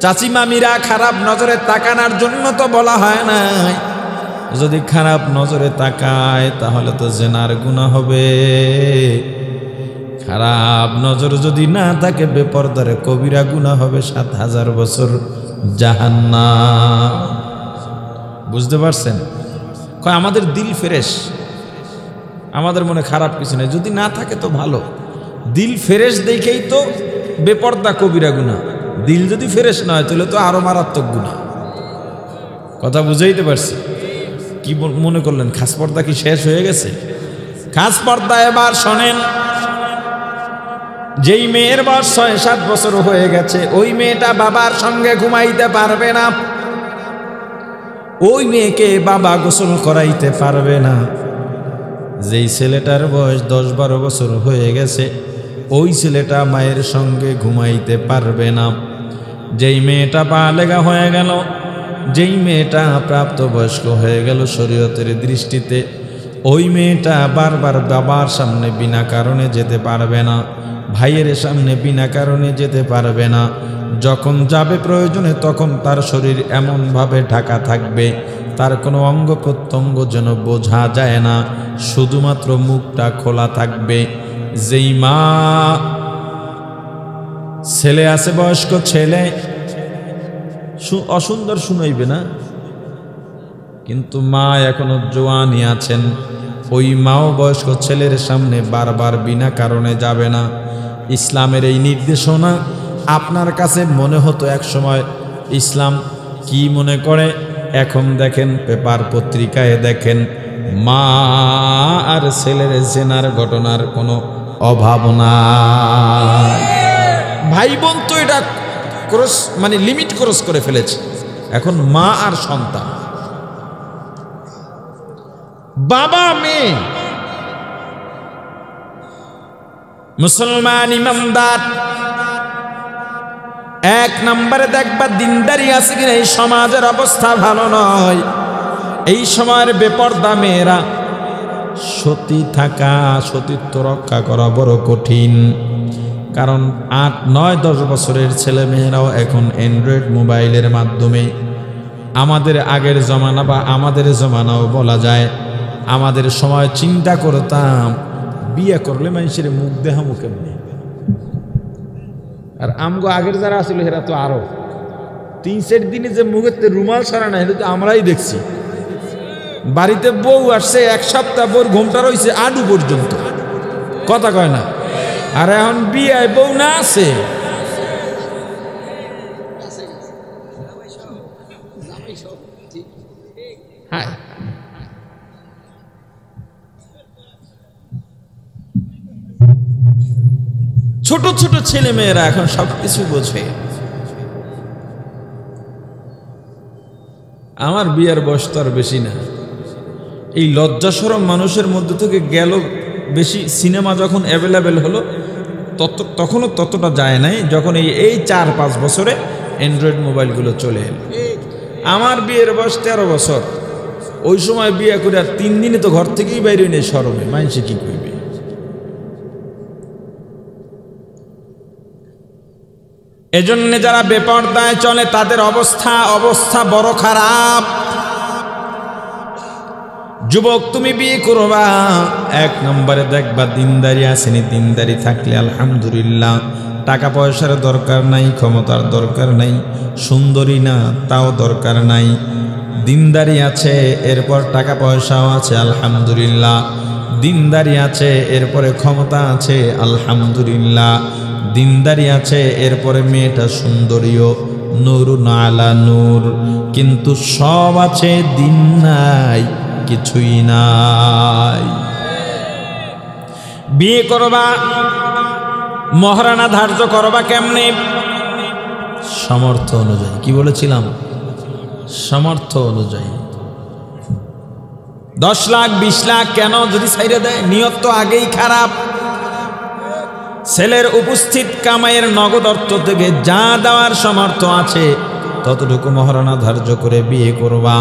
চাচি মামিরা খারাপ নজরে তাকানোর জন্য তো বলা হয় নাই, যদি খারাপ নজরে তাকায় তাহলে তো জেনার গুনাহ হবে। খারাপ নজর যদি না থাকে বেপরদারে কবিরা গুনাহ হবে, ৭,০০০ বছর জাহান্নাম। বুঝতে পারছেন? কয় আমাদের দিল ফ্রেশ, আমাদের মনে খারাপ কিছু নেই, যদি না থাকে তো ভালো। দিল ফ্রেশ দেখেই তো বেপর্দা কবিরা গুনাহ, দিল যদি ফ্রেশ না হয় তাহলে তো আরো মারাত্মক গুনাহ। কথা বুঝাইতে পারছি? কি মনে করলেন খাস পর্দা কি শেষ হয়ে গেছে? খাস পর্দা এবার শোনেন। যেই মেয়ের বয়স ৬-৭ বছর হয়ে গেছে, ওই মেয়েটা বাবার সঙ্গে ঘুমাইতে পারবে না, ওই মেয়েকে বাবা গোসল করাইতে পারবে না। যেই ছেলেটার বয়স ১০-১২ বছর হয়ে গেছে, ওই ছেলেটা মায়ের সঙ্গে ঘুমাইতে পারবে না। যেই মেয়েটা বালেগা হয়ে গেল, যেই মেয়েটা প্রাপ্তবয়স্ক হয়ে গেল শরীয়তের দৃষ্টিতে, ওই মেয়েটা বারবার বাবার সামনে বিনা কারণে যেতে পারবে না, ভাইয়ের সামনে বিনা কারণে যেতে পারবে না। যখন যাবে প্রয়োজনে তখন তার শরীর এমনভাবে ঢাকা থাকবে, তার কোনো অঙ্গ প্রত্যঙ্গ যেন বোঝা যায় না, শুধুমাত্র মুখটা খোলা থাকবে। যেই মা ছেলে আছে বয়স্ক ছেলে, অসুন্দর শুনাইবে না, কিন্তু মা এখনো জোয়ানি আছেন, ওই মাও বয়স্ক ছেলের সামনে বারবার বিনা কারণে যাবে না। ইসলামের এই নির্দেশনা আপনার কাছে মনে হতো এক সময় ইসলাম কি মনে করে, এখন দেখেন পেপার পত্রিকায় দেখেন মা আর ছেলের জেনার ঘটনার কোনো অভাব নাই। ভাই বোন তো এটা ক্রস মানে লিমিট ক্রস করে ফেলেছে, এখন মা আর সন্তান, বাবা মেয়ে। মুসলমান ইমানদার এক নম্বরে দেখবা দিনদারি আছে কিনা, এই সমাজের অবস্থা ভালো নয়। এই সময়ের বেপরদা মেয়েরা, সতী থাকা, সতীত্ব রক্ষা করা বড় কঠিন। কারণ ৮, ৯, ১০ বছরের ছেলে মেয়েরাও এখন অ্যান্ড্রয়েড মোবাইলের মাধ্যমে, আমাদের আগের জমানা বা আমাদের জমানাও বলা যায়, আমাদের সময় চিন্তা করতাম বিয়ে করলে মানুষের মুখ দেহা মুখে নেই। আর আমগো আগের যারা আসলে এরা তো আরো ৩-৪ দিনে যে মুখের রুমাল সারা না, এটা তো আমরাই দেখছি। বাড়িতে বউ আসছে, ১ সপ্তাহ বউর ঘুমটা রয়েছে আডু পর্যন্ত, কথা কয় না। আর এখন বিয়ে বউ না আছে, হ্যাঁ ছোট ছোট ছেলে মেয়েরা এখন সবকিছু বোঝে। আমার বিয়ের বয়স তো আর বেশি না, এই লজ্জাশরম মানুষের মধ্যে থেকে গেল বেশি। সিনেমা যখন অ্যাভেলেবেল হলো তখনও ততটা যায় নাই, যখন এই ৪-৫ বছরে অ্যান্ড্রয়েড মোবাইলগুলো চলে এলো। আমার বিয়ের বয়স ১৩ বছর, ওই সময় বিয়ে করে আর ৩ দিনে তো ঘর থেকেই বাইরে নেই, শরমে মানুষে কি করবে। এজন্য যারা বেপরদায় চলে তাদের অবস্থা বড় খারাপ। যুবক তুমি বিয়ে করবা, ১ নম্বরে দেখবা দিনদারি আসেনি। দিনদারি থাকলে আলহামদুলিল্লাহ, টাকা পয়সার দরকার নাই, ক্ষমতার দরকার নাই, সুন্দরী না তাও দরকার নাই, দিনদারি আছে, এরপর টাকা পয়সাও আছে আলহামদুলিল্লাহ, দিনদারি আছে এরপরে ক্ষমতা আছে আলহামদুলিল্লাহ, দিনদারি আছে এরপরে মেয়েটা সুন্দরীও, নূরুন আলা নূর, কিন্তু সব আছে দিন নাই, কিছুই নাই। বিয়ে করবা মহারানা ধার্য করবা কেমনে? সামর্থ্য অনুযায়ী। কি বলেছিলাম? সামর্থ্য অনুযায়ী। 10 লাখ 20 লাখ কেন যদি ছাইড়ে দেয়? নিয়ত তো আগেই খারাপ। ছেলের উপস্থিত কামাইয়ের নগদ অর্থ থেকে যা দেওয়ার সামর্থ্য আছে ততটুকু মহারানা ধার্য করে বিয়ে করবা।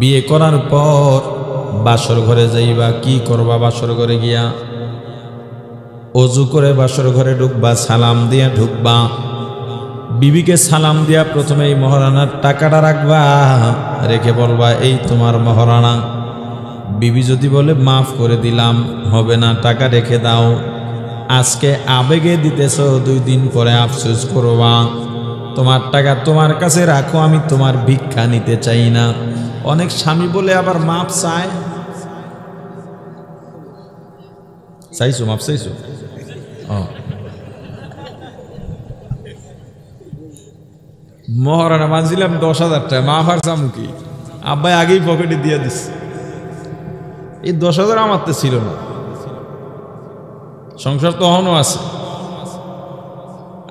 বিয়ে করার পর বাসর ঘরে যাইবা। কি করবা? বাসর ঘরে গিয়া অজু করে বাসর ঘরে ঢুকবা, সালাম দিয়া ঢুকবা। বিবিকে সালাম দিয়া প্রথমে এই মহারানার টাকাটা রাখবা, রেখে বলবা এই তোমার মহারানা। বিবি যদি বলে মাফ করে দিলাম, হবে না, টাকা রেখে দাও, আজকে আবেগে দিতেছ, 2 দিন পরে আফসোস করবা। তোমার টাকা তোমার কাছে রাখো, আমি তোমার ভিক্ষা নিতে চাই না। অনেক স্বামী বলে আবার মাপ চায়। চাইছো? মাপ চাইছো? মহারানা মানছিলাম 10,000 টাকা, মাফ আর চামু কি? আব্বাই আগেই পকেটে দিয়ে দিস। এই 10,000 আমার তো ছিল না, সংসার তো এখনো আছে।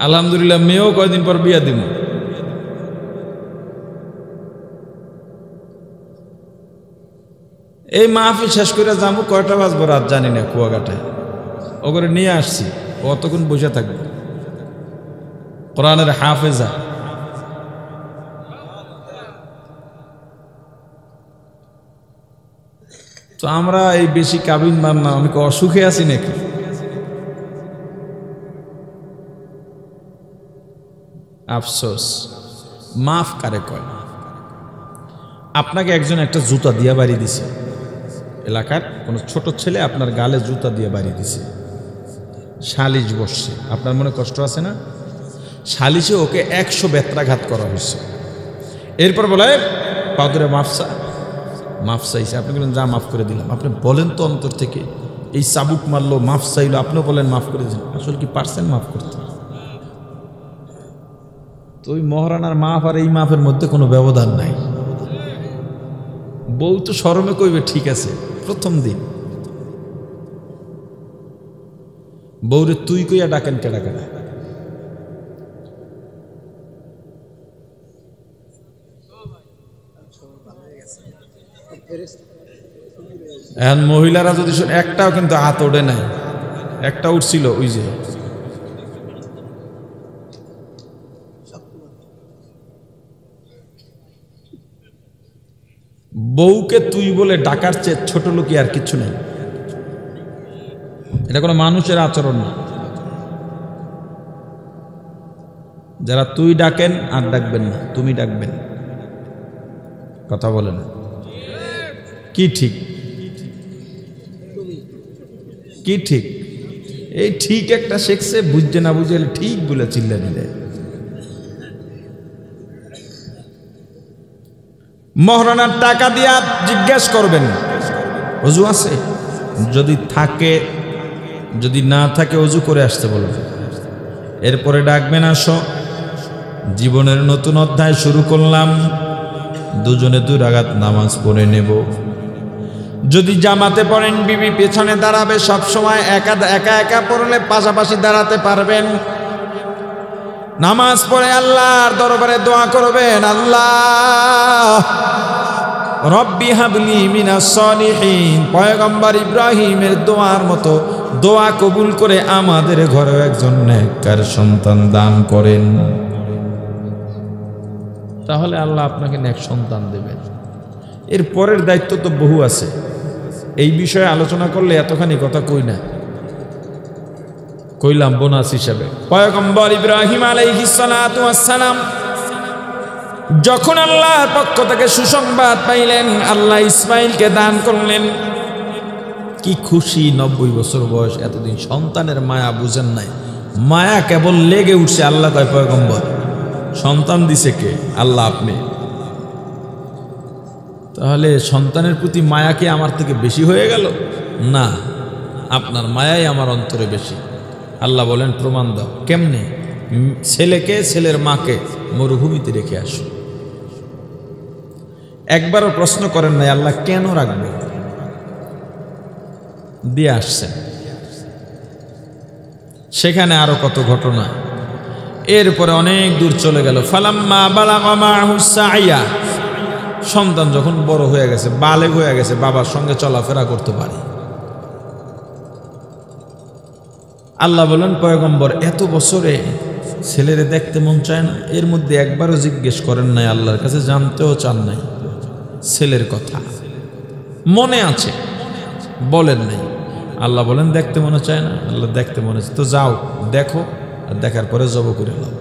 আলহামদুলিল্লাহ, মেয়েও কয়দিন পর বিয়া দিব। এই মাহফিল শেষ করে যাবো, কয়টা বাজবো রাত জানি না, কুয়াকাটায় ওগুলো নিয়ে আসছি। অতক্ষণ বসে থাকবো। কোরআনের হাফেজা। তো আমরা এই বেশি কাবিন মানলাম, আমি অসুখে আছি নাকি? আফসোস। মাফ কারে কয়? আপনাকে একজন একটা জুতা দিয়ে বাড়ি দিছে, এলাকার কোনো ছোট ছেলে আপনার গালে জুতা দিয়ে বাড়ি দিছে, সালিশ বসছে, আপনার মনে কষ্ট আছে না? সালিশে ওকে 100 বেত্রাঘাত করা হয়েছে। এরপর বলে পাদরে মাফ চাইছে। আপনি বলেন যা মাফ করে দিলাম। আপনি বলেন তো অন্তর থেকে, এই চাবুক মারলো, মাফ চাইলো, আপনিও বলেন মাফ করে দিলেন। আসলে কি পারছেন মাফ করতে? তো ওই মহারানার মাফ আর এই মাফের মধ্যে কোনো ব্যবধান নাই। বউ তো শরমে কইবে ঠিক আছে, প্রথম দিন বউরে তুই কইয়া ডাকেন কেডা কেডা? এখন মহিলারা যদি একটাও কিন্তু হাত ওঠে নাই, একটা উঠছিল ওই যে বউকে তুই বলে ডাকার চেয়ে ছোট লোকই আর কিছু নেই। এটা কোনো মানুষের আচরণ না। যারা তুই ডাকেন আর ডাকবেন না, তুমি ডাকবেন। কথা বলে না কি ঠিক? কি ঠিক? এই ঠিক একটা শেখছে, বুঝছে না বুঝে ঠিক বলে চিল্লা দিলে। মহারানার টাকা দিয়া জিজ্ঞেস করবেন অজু আছে? যদি থাকে, যদি না থাকে অজু করে আসতে বলবেন। এরপরে ডাকবেন আসো, জীবনের নতুন অধ্যায় শুরু করলাম, দুজনে 2 রাকাত নামাজ পড়ে নেব। যদি জামাতে পড়েন বিবি পেছনে দাঁড়াবে, সবসময় একা একা পড়লে পাশাপাশি দাঁড়াতে পারবেন। নামাজ পড়ে আল্লাহর দরবারে দোয়া করবেন, আল্লাহ রব্বি হাবলি মিনাস সলিহিন, পয়গম্বর ইব্রাহিমের দোয়ার মতো দোয়া কবুল করে আমাদের ঘরে একজন নেককার সন্তান দান করেন। তাহলে আল্লাহ আপনাকে নেক সন্তান দেবেন। এর পরের দায়িত্ব তো বহু আছে, এই বিষয়ে আলোচনা করলে এতখানি কথা কই না, কইলাম বোনাস হিসাবে। পয়গম্বর ইব্রাহিম আলাইহিস সালাতু ওয়াস সালাম যখন আল্লাহর পক্ষ থেকে সুসংবাদ পাইলেন, আল্লাহ ইসমাইলকে দান করলেন, কি খুশি। 90 বছর বয়স, এতদিন সন্তানের মায়া বুঝেন নাই, মায়া কেবল লেগে উঠছে। আল্লাহ কয় পয়গম্বর সন্তান দিছে কে? আল্লাহ আপনি। তাহলে সন্তানের প্রতি মায়া কি আমার থেকে বেশি হয়ে গেল? না, আপনার মায়াই আমার অন্তরে বেশি। আল্লাহ বলেন প্রমাণ দাও। কেমনে? ছেলেকে, ছেলের মাকে মরুভূমিতে রেখে আসো। একবারও প্রশ্ন করেন নাই আল্লাহ কেন রাখবে, দিয়ে আসছেন। সেখানে আরো কত ঘটনা। এরপরে অনেক দূর চলে গেল। ফালাম্মা বালাগা মাআহু সাইয়া, সন্তান যখন বড় হয়ে গেছে, বালেগ হয়ে গেছে, বাবার সঙ্গে চলাফেরা করতে পারে। আল্লাহ বলেন, পয়গম্বর এত বছরে ছেলেরে দেখতে মন চায় না? এর মধ্যে একবারও জিজ্ঞেস করেন নাই, আল্লাহর কাছে জানতেও চান নাই ছেলের কথা? মনে আছে, বলেন নাই। আল্লাহ বলেন, দেখতে মনে চায় না? আল্লাহ দেখতে মনে চায়, তো যাও দেখো, আর দেখার পরে জব করে নাও।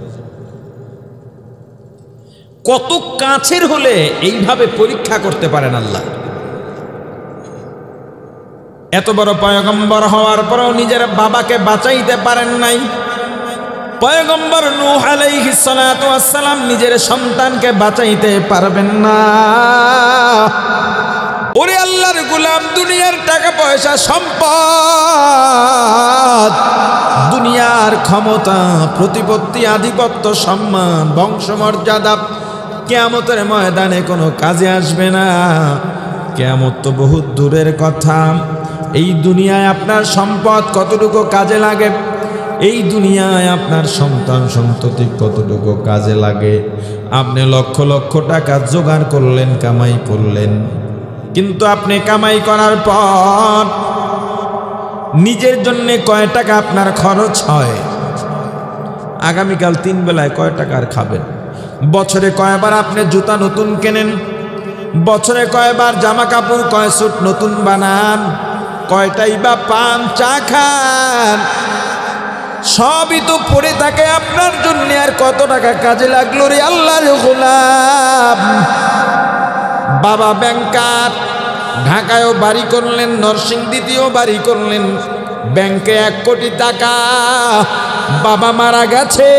কত কাছের হলে এইভাবে পরীক্ষা করতে পারেন আল্লাহ। এত বড় পয়গম্বর হওয়ার পরেও নিজের বাবাকে বাঁচাইতে পারেন নাই। পয়গম্বর নূহ আলাইহিস সালাতু ওয়াস সালাম নিজের সন্তানকে বাঁচাইতে পারবেন না। ওরে আল্লাহর গোলাম, দুনিয়ার টাকা পয়সা, সম্পদ, দুনিয়ার ক্ষমতা, প্রতিপত্তি, আধিপত্য, সম্মান, বংশমর্যাদা কিয়ামতের ময়দানে কোনো কাজে আসবে না। কিয়ামত তো বহুত দূরের কথা। এই দুনিয়ায় আপনার সম্পদ কতটুকু কাজে লাগে, এই দুনিয়ায় আপনার সন্তান সন্ততি কতটুকু কাজে লাগে। আপনি লক্ষ লক্ষ টাকা জোগাড় করলেন, কামাই করলেন, কিন্তু আপনি কামাই করার পর নিজের জন্য কয় টাকা আপনার খরচ হয়? আগামীকাল 3 বেলায় কয় টাকার খাবেন? বছরে কয়বার আপনি জুতা নতুন কেনেন? বছরে কয়বার জামা কাপড়, কয় স্যুট নতুন বানান? কয়টাই বা পান, চা খান? সবই তো পড়ে থাকে আপনার জন্য। আর কত টাকা কাজে লাগলো রে আল্লাহর গোলাম? বাবা ব্যাংকার, ঢাকায়ও বাড়ি করলেন, নরসিংদীতেও বাড়ি করলেন, ব্যাংকে 1 কোটি টাকা। বাবা মারা গেছে,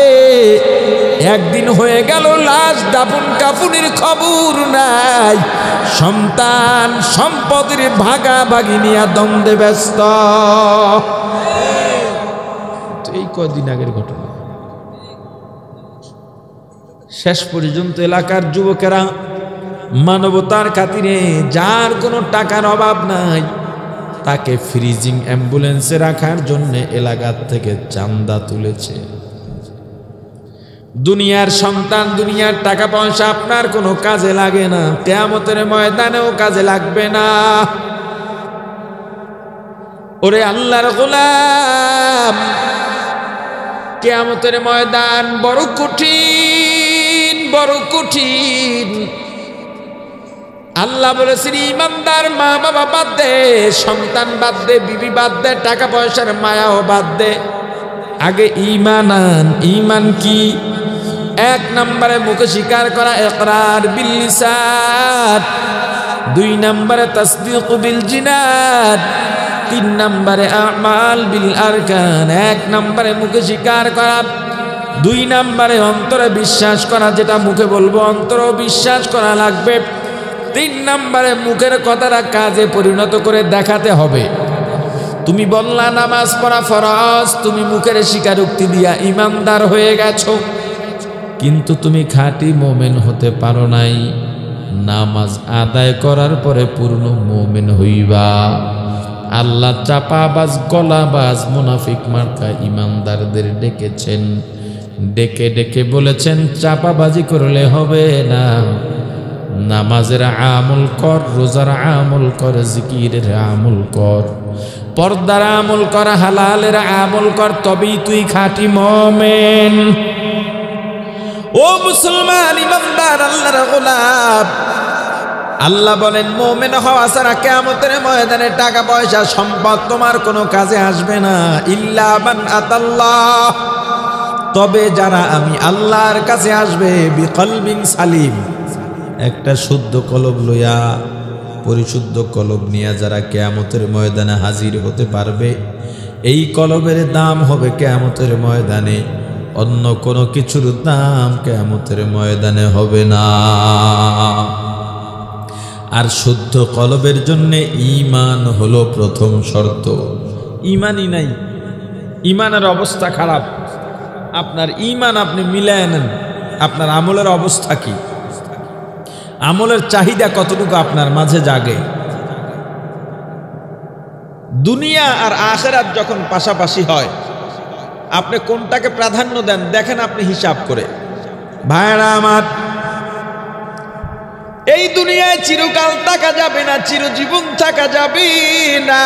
একদিন হয়ে গেল, লাশ দাফন কাফনের খবর নাই। সন্তান সম্পদের ভাগাভাগি নিয়ে দ্বন্দ্বে ব্যস্ত। এই কদিন আগের ঘটনা। শেষ পর্যন্ত এলাকার যুবকেরা মানবতার খাতিরে, যার কোনো টাকার অভাব নাই, তাকে ফ্রিজিং অ্যাম্বুলেন্সে রাখার জন্য এলাকার থেকে চাঁদা তুলেছে। দুনিয়ার সন্তান, দুনিয়ার টাকা পয়সা আপনার কোনো কাজে লাগে না, কিয়ামতের ময়দানেও কাজে লাগবে না। ওরে আল্লাহর গোলাম, কিয়ামতের ময়দান বড় কঠিন, বড় কঠিন। আল্লাহ বলেছেন, ইমানদার মা বাবা বাদ দে, সন্তান বাদ দে, বিবি বাদ দে, টাকা পয়সার মায়াও বাদ দে, আগে ঈমান আন। ঈমান কি? 1 নম্বরে মুখে স্বীকার করা, ইকরার বিল লিসান। 2 নম্বরে তাসদীক বিল জিনান। 3 নম্বরে আমাল বিল আরকান। 1 নম্বরে মুখে স্বীকার করা, 2 নম্বরে অন্তরে বিশ্বাস করা, যেটা মুখে বলবো অন্তরেও বিশ্বাস করা লাগবে। 3 নম্বরে মুখের কথাটা কাজে পরিণত করে দেখাতে হবে। তুমি বললা নামাজ পড়া ফরজ, তুমি মুখের স্বীকারোক্তি দিয়া ইমানদার হয়ে গেছো, কিন্তু তুমি খাঁটি মুমিন হতে পারো নাই। নামাজ আদায় করার পরে পূর্ণ মুমিন হইবা। আল্লাহ চাপাবাজ, গলাবাজ, মুনাফিক মার্কা ইমানদারদের ডেকেছেন, ডেকে ডেকে বলেছেন, চাপাবাজি করলে হবে না, নামাজের আমল কর, রোজার আমল কর, জিকিরের আমল কর, পর্দার আমল কর, হালালের আমল কর, তবেই তুই খাঁটি মুমিন। ও মুসলমান, ইমানদার, আল্লাহর গোলাম, আল্লাহ বলেন, মুমিন হওয়া ছাড়া কিয়ামতের ময়দানে টাকা পয়সা সম্পদ তোমার কোনো কাজে আসবে না। ইল্লা মান আতাল্লাহ, তবে যারা আমি আল্লাহর কাছে আসবে, বিকলবিন সালিম, একটা শুদ্ধ কলব লইয়া, পরিশুদ্ধ কলব নিয়ে যারা কিয়ামতের ময়দানে হাজির হতে পারবে, এই কলবের দাম হবে কিয়ামতের ময়দানে, অন্য কোনো কিছুর দাম কিয়ামতের ময়দানে হবে না। আর শুদ্ধ কলবের জন্য ঈমান হলো প্রথম শর্ত। ঈমানই নাই, ঈমানের অবস্থা খারাপ। আপনার ঈমান আপনি মিলায় নেন, আপনার আমলের অবস্থা কি, আমলের চাহিদা কতটুকু আপনার মাঝে জাগে। দুনিয়া আর আখিরাত যখন পাশাপাশি হয়, আপনি কোনটাকে প্রাধান্য দেন দেখেন আপনি হিসাব করে। ভাইরা আমার, এই দুনিয়ায় চিরকাল থাকা যাবে না, চিরজীবন থাকা যাবে না।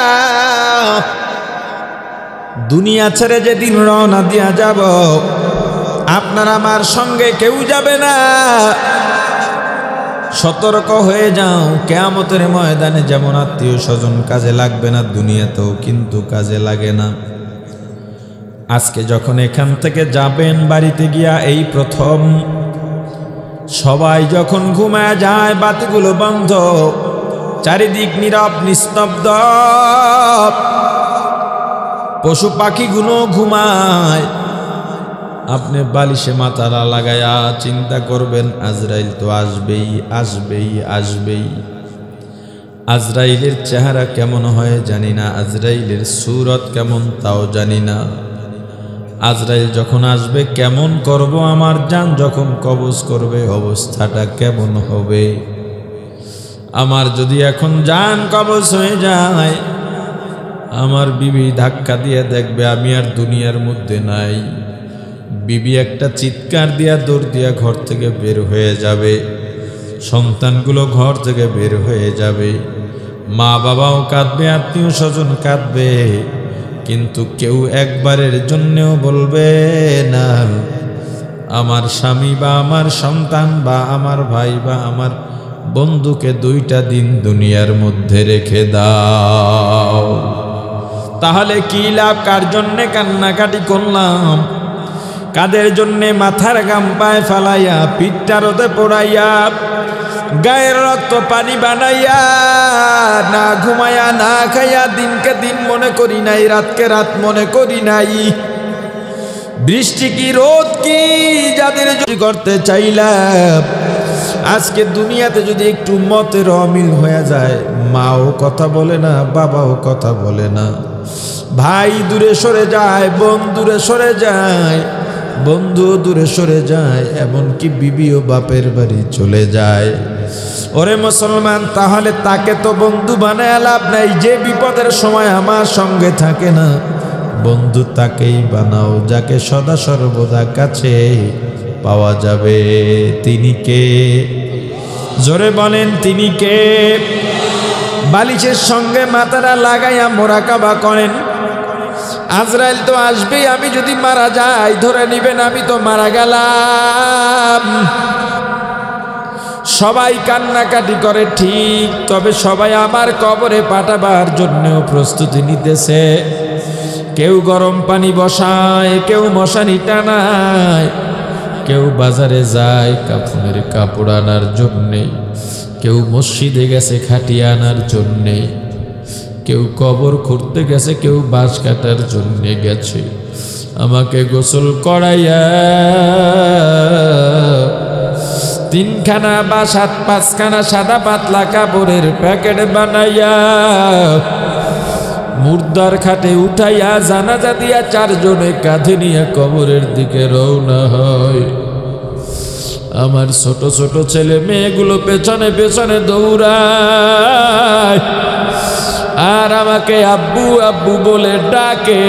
দুনিয়া ছেড়ে যেদিন রওনা দিয়া যাব, আপনার আমার সঙ্গে কেউ যাবে না। সতর্ক হয়ে যাও, কিয়ামতের ময়দানে যেমন আত্মীয় স্বজন কাজে লাগবে না, দুনিয়াতেও কিন্তু কাজে লাগে না। আজকে যখন এখান থেকে যাবেন, বাড়িতে গিয়া এই প্রথম সবাই যখন ঘুমায় যায়, বাতিগুলো বন্ধ, চারিদিক নীরব নিস্তব্ধ, পশু পাখিগুলো ঘুমায়, আপনি বালিশে মাথারা লাগায়া চিন্তা করবেন আজরাইল তো আসবেই আসবেই আসবেই। আজরাইলের চেহারা কেমন হয় জানি না, আজরাইলের সুরত কেমন তাও জানি না। আজরাইল যখন আসবে কেমন করব, আমার জান যখন কবজ করবে অবস্থাটা কেমন হবে। আমার যদি এখন জান কবজ হয়ে যায়, আমার বিবি ধাক্কা দিয়ে দেখবে আমি আর দুনিয়ার মধ্যে নাই। বিবি একটা চিৎকার দিয়া দৌড় দিয়া ঘর থেকে বের হয়ে যাবে, সন্তানগুলো ঘর থেকে বের হয়ে যাবে, মা বাবাও কাঁদবে, আত্মীয় স্বজন কাঁদবে, কিন্তু কেউ একবারের জন্যও বলবে না আমার স্বামী বা আমার সন্তান বা আমার ভাই বা আমার বন্ধুকে 2টা দিন দুনিয়ার মধ্যে রেখে দাও। তাহলে কি লাভ? কার জন্যে কান্নাকাটি করলাম? কাদের জন্যে মাথার গাম পায়ে ফালাইয়া, পিঠটা রোদে পোড়াইয়া, গায়ের রক্ত পানি বানাইয়া, না ঘুমায়া না খাইয়া দিনকে দিন মনে করি নাই, রাতকে রাত মনে করি নাই। বৃষ্টি কি রোদ কি যাদের করতে চাইলাম, আজকে দুনিয়াতে যদি একটু মতের অমিল হয়ে যায়, মাও কথা বলে না, বাবাও কথা বলে না, ভাই দূরে সরে যায়, বোন দূরে সরে যায়, বন্ধু দূরে সরে যায়, এমনকি বিবিও বাপের বাড়ি চলে যায়। ওরে মুসলমান, তাহলে তাকে তো বন্ধু বানায় লাভ নাই। যে বিপদের সময় আমার সঙ্গে থাকে না, বন্ধু তাকেই বানাও যাকে সদা সর্বদা কাছে পাওয়া যাবে। তিনি কে? জোরে বলেন তিনি কে? বালিশের সঙ্গে মাথাটা লাগাইয়া মোরাকাবা করেন, আজরাইল তো আসবেই, আমি যদি মারা যাই ধরে নিবেন আমি তো মারা গেলাম। সবাই কান্নাকাটি করে ঠিক, তবে সবাই আমার কবরে পাঠাবার জন্যও প্রস্তুতি নিতেছে। কেউ গরম পানি বসায়, কেউ মশারি টানায়, কেউ বাজারে যায় কাফনের কাপড় আনার জন্যে, কেউ মসজিদে গেছে খাটিয়া আনার জন্যে, কেউ কবর খুঁড়তে গেছে, কেউ বাঁশ কাটার জন্যে গেছে। আমাকে গোসল করাইয়া 3খানা বা 5খানা সাদা পাতলা কাপড়ের প্যাকেট বানাইয়া মুর্দার খাটে উঠাইয়া জানাজা দিয়া 4 জনে কাঁধে নিয়ে কবরের দিকে রওনা হয়। আমার ছোট ছোট ছেলে মেয়েগুলো পেছনে পেছনে দৌড়ায়, আর আমাকে আব্বু আব্বু বলে ডাকে।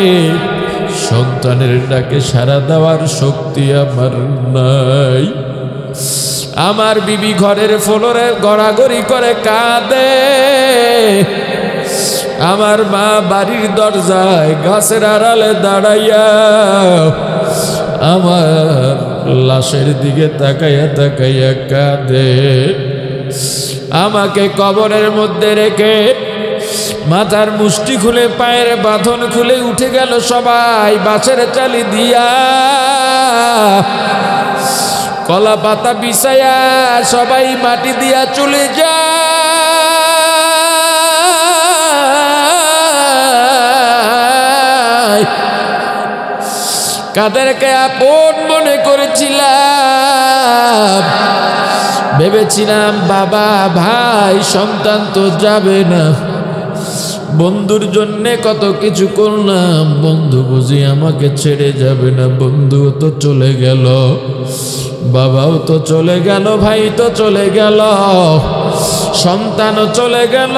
সন্তানের ডাকে সাড়া দেওয়ার শক্তি আমার নাই। আমার বিবি ঘরের ফ্লোরে গড়াগড়ি করে কাঁদে, আমার মা বাড়ির দরজায় গাছের আড়ালে দাঁড়াইয়া আমার লাশের দিকে তাকাইয়া তাকাইয়া কাঁদে। আমাকে কবরের মধ্যে রেখে মাথার মুষ্টি খুলে পায়ের বাঁধন খুলে উঠে গেল সবাই বাঁশের চালি দিয়া, কলা পাতা বিছাইয়া সবাই মাটি দিয়া চলে যায়। কাদেরকে আপন মনে করেছিলাম, ভেবেছিলাম বাবা ভাই সন্তান তো যাবে না, বন্ধুর জন্যে কত কিছু করলাম, বন্ধু বুঝি আমাকে ছেড়ে যাবে না। বন্ধুও তো চলে গেল, বাবাও তো চলে গেল, ভাই তো চলে গেল, সন্তানও চলে গেল,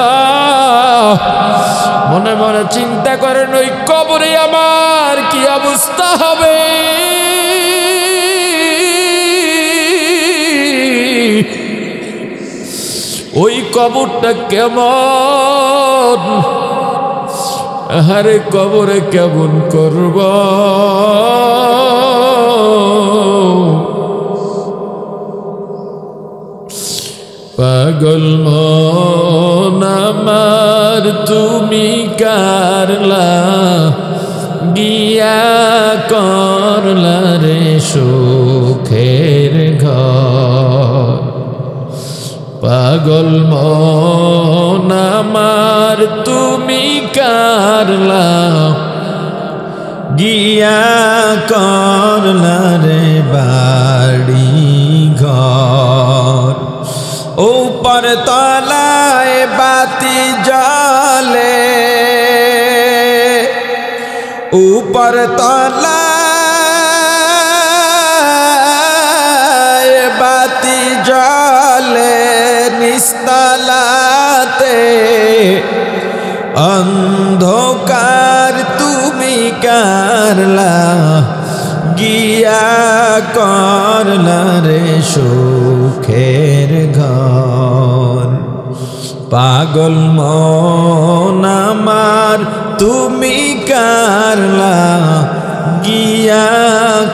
মনে মনে চিন্তা করেন ওই কবরে আমার কি অবস্থা হবে। ওই কবরটা কেমন, আরে কবরে কেমন করব। পাগল মন আমার তুমি কারলা গিয়া করলা রে সুখের ঘর। পাগল মন আমার তুমি কারলা গিয়া করলা রে বাড়ি ঘর। ऊपर तलाए बाती जाले, ऊपर तलाए बाती जाले, निस्तलाते अंधकार तुमी करला গিয়া করলা রে সুখের ঘর। পাগল মন আমার তুমি কারলা গিয়া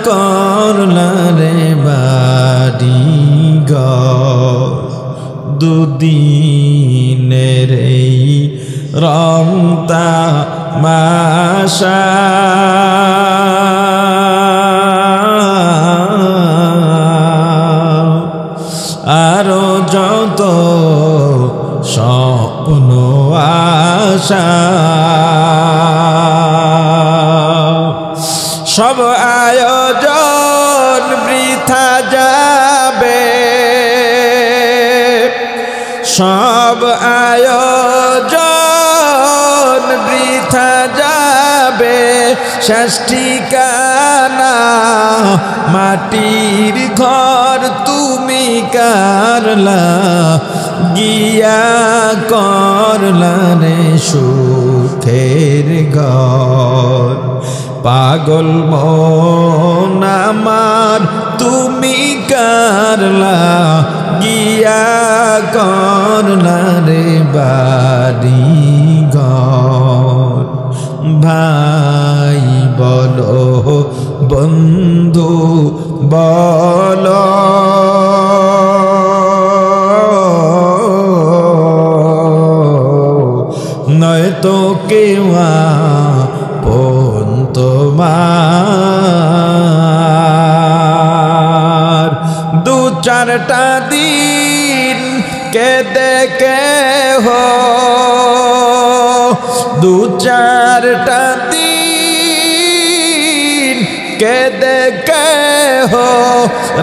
করলা রে বাড়ি ঘর। দুদিনের এই রংতা মাশা আরো যত স্বপ্ন আশা সব আয়োজন বৃথা যাবে, সব আয়োজন বৃথা যাবে। শেষ ঠিকানা মাটির ঘর তুমি কারলা গিয়া করলা রে সুখের ঘর। পাগল মন আমার তুমি কারলা গিয়া করলা রে বাড়ি ঘর। ভাই বলো বন্ধু বলো নয়তো কেউ আপন তোমার। দু চারটা দিন কেঁদে কেহ, দু চারটা দিন কেঁদে কেহ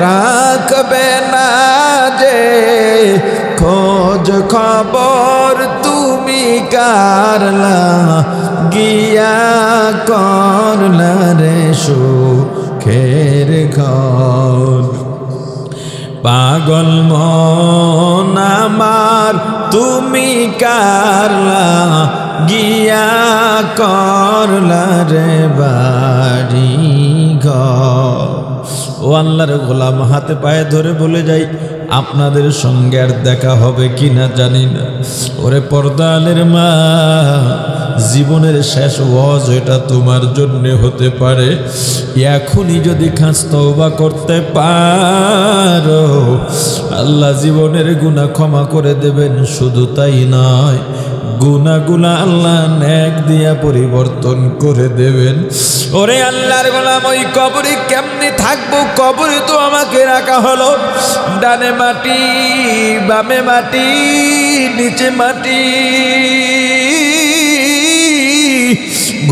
রাখবে না যে খোঁজ খবর তুমি কারলা গিয়া করলা রে সুখের ঘর। পাগল মন আমার তুমি কারলা গিয়া করলা রে বাড়ি ঘর। ও আল্লাহর গোলাম হাতে পায়ে ধরে বলে যাই আপনাদের সঙ্গে আর দেখা হবে কিনা জানি না। ওরে পর্দালের মা, জীবনের শেষ ওয়াজ এটা তোমার জন্য হতে পারে। এখনই যদি খাস তওবা করতে পারো আল্লাহ জীবনের গুনাহ ক্ষমা করে দেবেন। শুধু তাই নয়, গুনাহগুলো আল্লাহ নেক দিয়া পরিবর্তন করে দেবেন। ওরে আল্লাহর গোলাম, ওই কবরে কেমনে থাকবো? কবরে তো আমাকে রাখা হলো, ডানে মাটি বামে মাটি নিচে মাটি,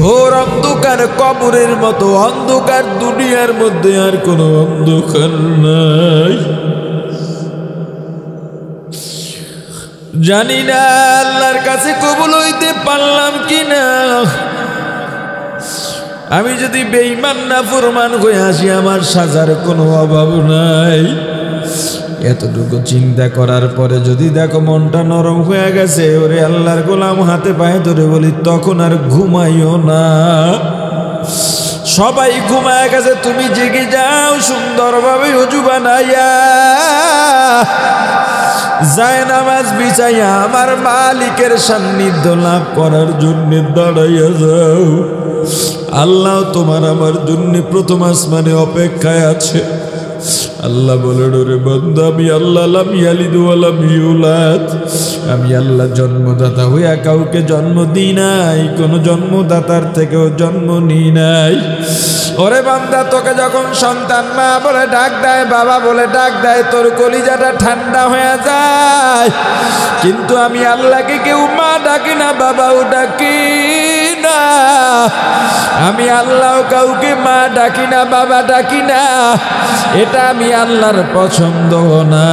ঘোর অন্ধকার কবরের মতো অন্ধকার দুনিয়ার মধ্যে আর কোনো অন্ধকার নাই। জানি না আল্লাহর কাছে কবুল হইতে পারলাম কিনা। আমি যদি বেঈমান নাফরমান হয়ে আসি আমার সাজার কোনো অভাব নাই। এতটুকু চিন্তা করার পরে যদি দেখো মনটা নরম হয়ে গেছে, ওরে আল্লাহর গোলাম হাতে পায়ে ধরে বলি তখন আর ঘুমাইও না। সবাই ঘুমায় গেছে, তুমি জেগে যাও সুন্দরভাবে ওযু বানাইয়া যায় নামাজ বিছাইয়া আমার মালিকের সান্নিধ্য লাভ করার জন্য দাঁড়াইয়া যাও। আল্লাহ তোমার আমার জন্য প্রথম আসমানে অপেক্ষায় আছে। আল্লাহ বলেন, ওরে বান্দা আমি আল্লাহ লাম ইয়ালিদ ওয়া লাম ইউলাদ, আমি আল্লাহ জন্মদাতা হইয়া কাউকে জন্ম দিই নাই, কোনো জন্মদাতার থেকেও জন্ম নিই নাই। ওরে বান্দা তোকে যখন সন্তান মা বলে ডাক দেয়, বাবা বলে ডাক দেয়, তোর কলিজাটা ঠান্ডা হয়ে যায়। কিন্তু আমি আল্লাহকে কেউ মা ডাকি না, বাবাও ডাকি না। আমি আল্লাহ কাউকে মা ডাকি না, বাবা ডাকি না। এটা আমি আল্লাহর পছন্দ না।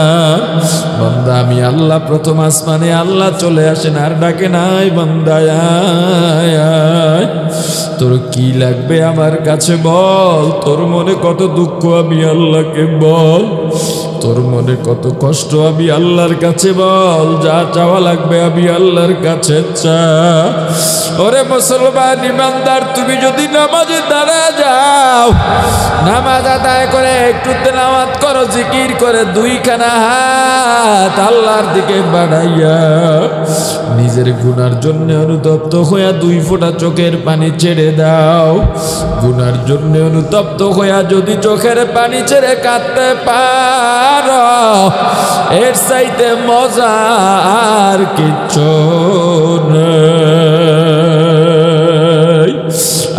বান্দা আমি আল্লাহ প্রথম আসমানে আল্লাহ চলে আসেন আর ডাকে নাই, বান্দা আয় আয়, তোর কি লাগবে আমার কাছে বল। তোর মনে কত দুঃখ আমি আল্লাহকে বল। তোর মনে কত কষ্ট আমি আল্লাহর কাছে বল। যা চাওয়া লাগবে আমি আল্লাহর কাছে চা। ওরে মুসলমান ইমানদার, তুমি যদি নামাজে দাঁড়া যাও, নামাজ আদায় করে একটু তেলাওয়াত করো, জিকির করে দুইখানা হাত আল্লাহর দিকে বাড়াইয়া নিজের গুনার জন্য অনুতপ্ত হইয়া 2 ফোঁটা চোখের পানি ছেড়ে দাও। গুনার জন্য অনুতপ্ত হইয়া যদি চোখের পানি ছেড়ে কাঁদতে পারো, এর চাইতে মজা আর কিচ্ছু নাই।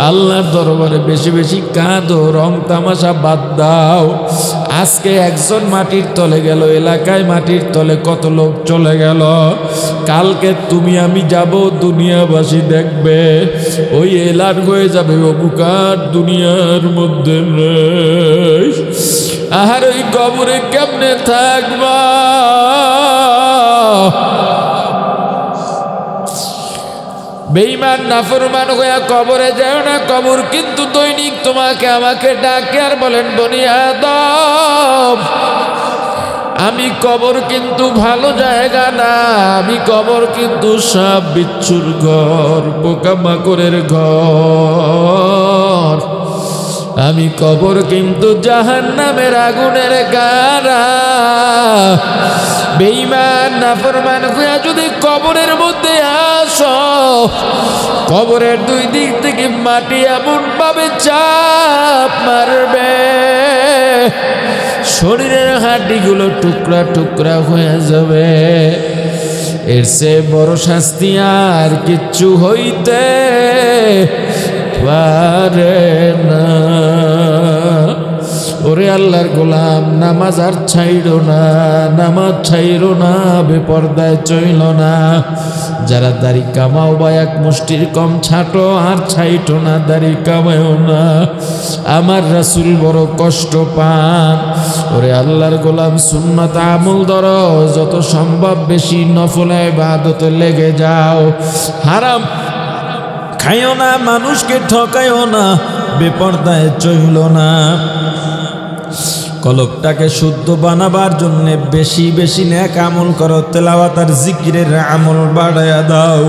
আল্লাহর দরবারে বেশি বেশি কাঁদো, রং তামাশা বাদ দাও। আজকে একজন মাটির তলে গেল, এলাকায় মাটির তলে কত লোক চলে গেল। কালকে তুমি আমি যাব, দুনিয়াবাসী দেখবে, ওই এলান হয়ে যাবে অবুকার দুনিয়ার মধ্যে নেই। আর ওই কবরে কেমনে থাকবা? বেঈমান নাফরমান হইয়া কবরে যাও না। কবর কিন্তু দৈনিক তোমাকে আমাকে ডাকে আর বলেন, বনি আদম আমি কবর কিন্তু ভালো জায়গা না। আমি কবর কিন্তু সাপ বিচ্ছুর ঘর, পোকামাকড়ের ঘর। আমি কবর কিন্তু জাহান্নামের আগুনের গাড়া। বেঈমান নাফরমান হইয়া যদি কবরের মধ্যে আসো, কবরের 2 দিক থেকে মাটি এমন ভাবে চাপ মারবে, শরীরের হাড্ডিগুলো টুকরা টুকরা হয়ে যাবে। এর চেয়ে বড় শাস্তি আর কিচ্ছু হইতে পারে না। ওরে আল্লাহর গোলাম, নামাজ আর ছাইড়ো না, নামাজ ছাইড়ো না, বেপরদায় চইল না। যারা দাড়ি কামাও বা এক মুষ্টির কম ছাটো, আর ছাইটো না, দাড়ি কামায়ও না। আমার রাসূল বড় কষ্ট পান। ওরে আল্লাহর গোলাম, সুন্নাত আমল ধরো, যত সম্ভব বেশি নফল ইবাদতে লেগে যাও। হারাম খাইও না, মানুষকে ঠকাইও না, বেপরদায় চইল না। কলবটাকে শুদ্ধ বানাবার জন্য বেশি বেশি নেক আমল করো, তেলাওয়াত আর জিকিরের আমল বাড়ায়া দাও।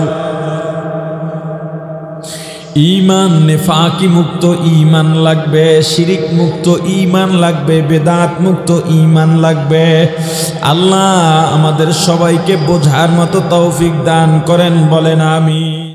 ঈমান নেফাকি মুক্ত ঈমান লাগবে, শিরিক মুক্ত ঈমান লাগবে, বেদাত মুক্ত ঈমান লাগবে। আল্লাহ আমাদের সবাইকে বোঝার মতো তৌফিক দান করেন, বলেন আমিন।